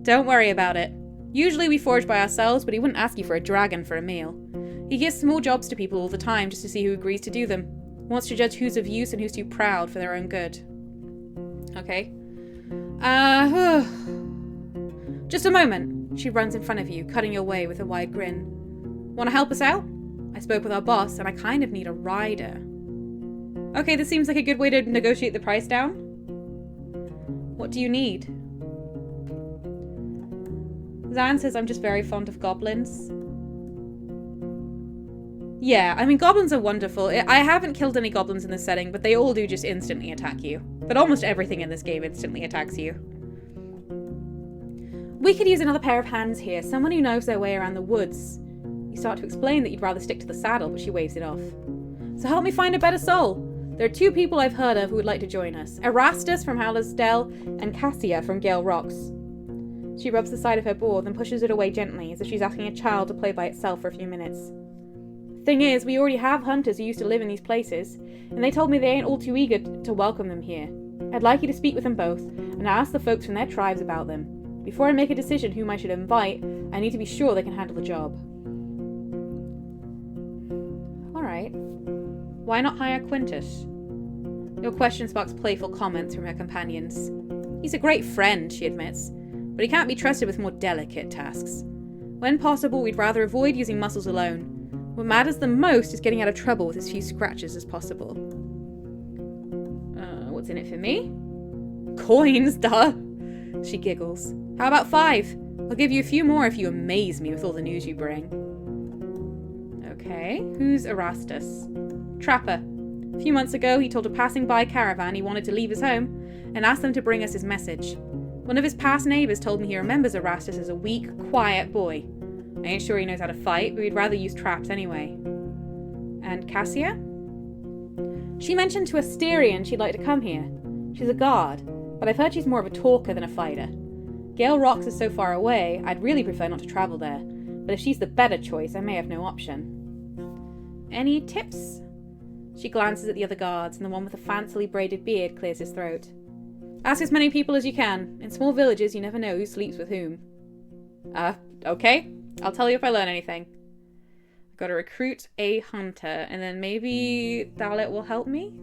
Don't worry about it. Usually we forage by ourselves, but he wouldn't ask you for a dragon for a meal. He gives small jobs to people all the time just to see who agrees to do them. Wants to judge who's of use and who's too proud for their own good. Okay. Just a moment. She runs in front of you, cutting your way with a wide grin. Want to help us out? I spoke with our boss, and I kind of need a rider. Okay, this seems like a good way to negotiate the price down. What do you need? Zan says, I'm just very fond of goblins. Yeah, I mean, goblins are wonderful. I haven't killed any goblins in this setting, but they all do just instantly attack you. But almost everything in this game instantly attacks you. We could use another pair of hands here, someone who knows their way around the woods. You start to explain that you'd rather stick to the saddle, but she waves it off. So help me find a better soul. There are 2 people I've heard of who would like to join us. Erastus from Howler's Dell and Cassia from Gale Rocks. She rubs the side of her board, then pushes it away gently, as if she's asking a child to play by itself for a few minutes. Thing is, we already have hunters who used to live in these places, and they told me they ain't all too eager to welcome them here. I'd like you to speak with them both, and ask the folks from their tribes about them. Before I make a decision whom I should invite, I need to be sure they can handle the job. Alright. Why not hire Quintus? Your question sparks playful comments from her companions. He's a great friend, she admits, but he can't be trusted with more delicate tasks. When possible, we'd rather avoid using muscles alone. What matters the most is getting out of trouble with as few scratches as possible. What's in it for me? Coins, duh! She giggles. How about 5? I'll give you a few more if you amaze me with all the news you bring. Okay, who's Erastus? Trapper. A few months ago, he told a passing-by caravan he wanted to leave his home, and asked them to bring us his message. One of his past neighbours told me he remembers Erastus as a weak, quiet boy. I ain't sure he knows how to fight, but we'd rather use traps anyway. And Cassia? She mentioned to Asterion she'd like to come here. She's a guard, but I've heard she's more of a talker than a fighter. Gale Rocks is so far away, I'd really prefer not to travel there, but if she's the better choice, I may have no option. Any tips? She glances at the other guards, and the one with the fancily braided beard clears his throat. Ask as many people as you can. In small villages, you never know who sleeps with whom. Okay. I'll tell you if I learn anything. Gotta recruit a hunter, and then maybe Dalit will help me?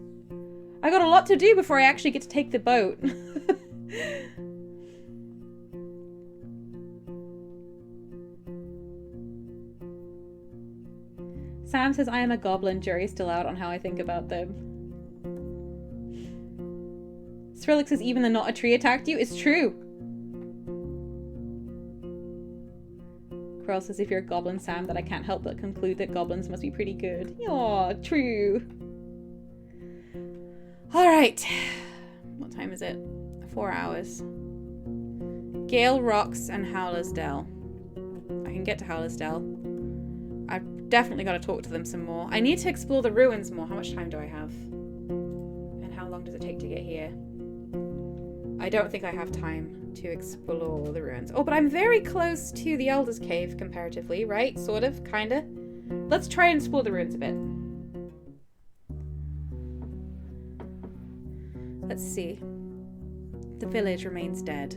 I got a lot to do before I actually get to take the boat. Sam says I am a goblin. Jury's still out on how I think about them. Skrillex says even the not a tree attacked you. It's true. Crow says if you're a goblin, Sam, that I can't help but conclude that goblins must be pretty good. Aw, true. Alright. What time is it? 4 hours. Gale Rocks and Howler's Dell. I can get to Howler's Dell. I've definitely got to talk to them some more. I need to explore the ruins more. How much time do I have? And how long does it take to get here? I don't think I have time to explore the ruins. Oh, but I'm very close to the Elder's Cave comparatively, right? Sort of, kinda. Let's try and explore the ruins a bit. Let's see. The village remains dead.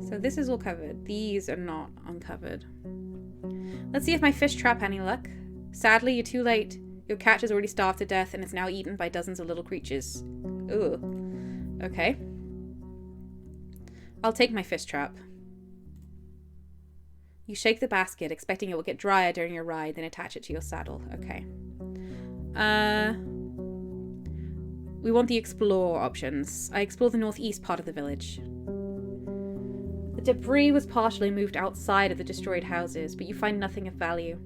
So this is all covered. These are not uncovered. Let's see if my fish trap any luck. Sadly, you're too late. Your catch has already starved to death and is now eaten by dozens of little creatures. Ooh. Okay. I'll take my fish trap. You shake the basket, expecting it will get drier during your ride, then attach it to your saddle. Okay. We want the explore options. I explore the northeast part of the village. The debris was partially moved outside of the destroyed houses, but you find nothing of value.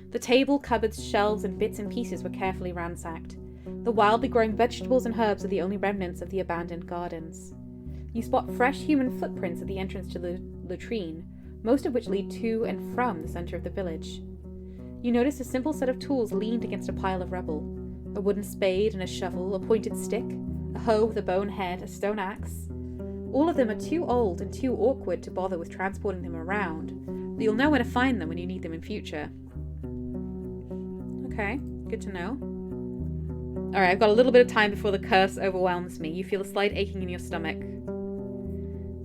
The table, cupboards, shelves, and bits and pieces were carefully ransacked. The wildly growing vegetables and herbs are the only remnants of the abandoned gardens. You spot fresh human footprints at the entrance to the latrine, most of which lead to and from the center of the village. You notice a simple set of tools leaned against a pile of rubble. A wooden spade and a shovel, a pointed stick, a hoe with a bone head, a stone axe. All of them are too old and too awkward to bother with transporting them around, but you'll know where to find them when you need them in future. Okay, good to know. Alright, I've got a little bit of time before the curse overwhelms me. You feel a slight aching in your stomach.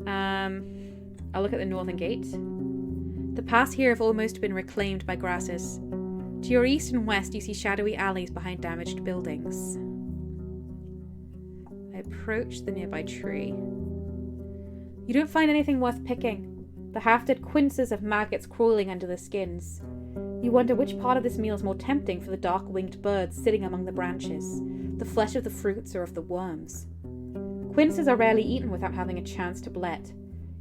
I'll look at the northern gate. The paths here have almost been reclaimed by grasses. To your east and west, you see shadowy alleys behind damaged buildings. I approach the nearby tree. You don't find anything worth picking. The half-dead quinces of maggots crawling under the skins. You wonder which part of this meal is more tempting for the dark-winged birds sitting among the branches, the flesh of the fruits or of the worms. Quinces are rarely eaten without having a chance to blet.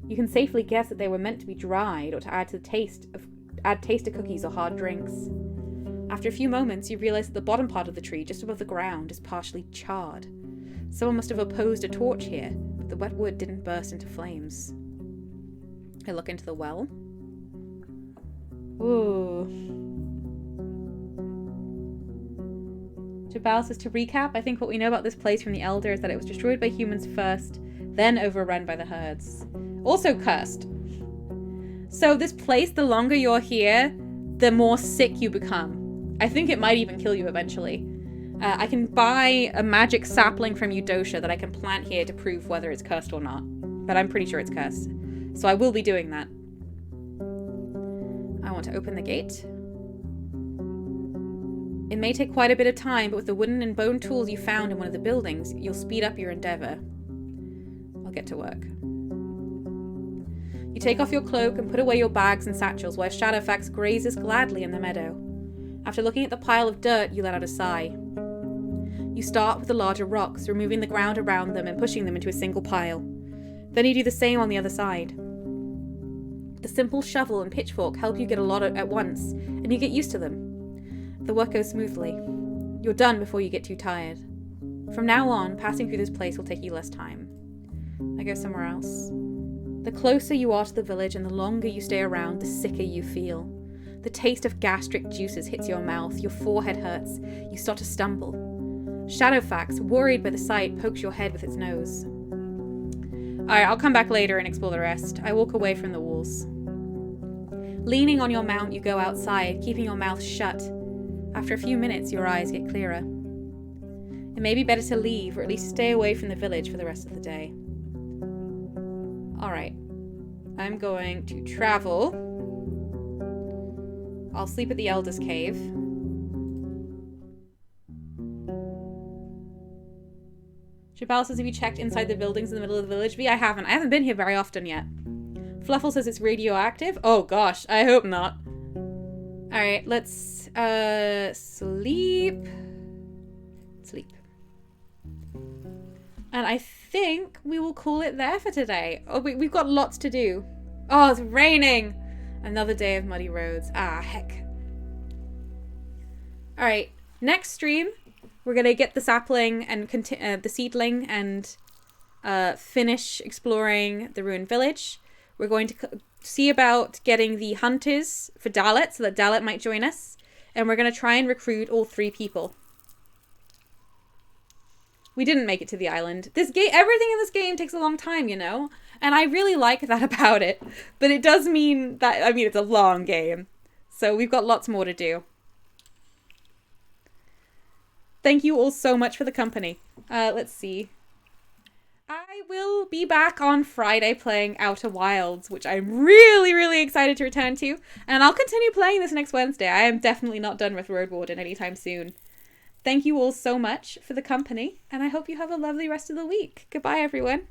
You can safely guess that they were meant to be dried or to add taster cookies or hard drinks. After a few moments, you realize that the bottom part of the tree, just above the ground, is partially charred. Someone must have opposed a torch here, but the wet wood didn't burst into flames. I look into the well. Ooh. Jabal says, to recap, I think what we know about this place from the Elder is that it was destroyed by humans first, then overrun by the herds. Also cursed. So this place, the longer you're here, the more sick you become. I think it might even kill you eventually. I can buy a magic sapling from Eudosha that I can plant here to prove whether it's cursed or not. But I'm pretty sure it's cursed. So I will be doing that. I want to open the gate. It may take quite a bit of time, but with the wooden and bone tools you found in one of the buildings, you'll speed up your endeavor. I'll get to work. You take off your cloak and put away your bags and satchels where Shadowfax grazes gladly in the meadow. After looking at the pile of dirt, you let out a sigh. You start with the larger rocks, removing the ground around them and pushing them into a single pile. Then you do the same on the other side. The simple shovel and pitchfork help you get a lot at once, and you get used to them. The work goes smoothly. You're done before you get too tired. From now on, passing through this place will take you less time. I go somewhere else. The closer you are to the village and the longer you stay around, the sicker you feel. The taste of gastric juices hits your mouth, your forehead hurts, you start to stumble. Shadowfax, worried by the sight, pokes your head with its nose. Alright, I'll come back later and explore the rest. I walk away from the walls. Leaning on your mount, you go outside, keeping your mouth shut. After a few minutes, your eyes get clearer. It may be better to leave, or at least stay away from the village for the rest of the day. Alright. I'm going to travel. I'll sleep at the Elder's Cave. Jabal says, have you checked inside the buildings in the middle of the village? V, I haven't. I haven't been here very often yet. Fluffle says it's radioactive. Oh gosh, I hope not. Alright, let's sleep. Sleep. And I think we will call it there for today. Oh, we've got lots to do. Oh, it's raining. Another day of muddy roads. Ah, heck. Alright, next stream, we're going to get the sapling and the seedling and finish exploring the ruined village. We're going to see about getting the hunters for Dalit so that Dalit might join us. And we're going to try and recruit all 3 people. We didn't make it to the island. This game, everything in this game takes a long time, you know? And I really like that about it. But it does mean that, I mean, it's a long game. So we've got lots more to do. Thank you all so much for the company. Let's see. I will be back on Friday playing Outer Wilds, which I'm really, really excited to return to. And I'll continue playing this next Wednesday. I am definitely not done with Roadwarden anytime soon. Thank you all so much for the company, and I hope you have a lovely rest of the week. Goodbye, everyone.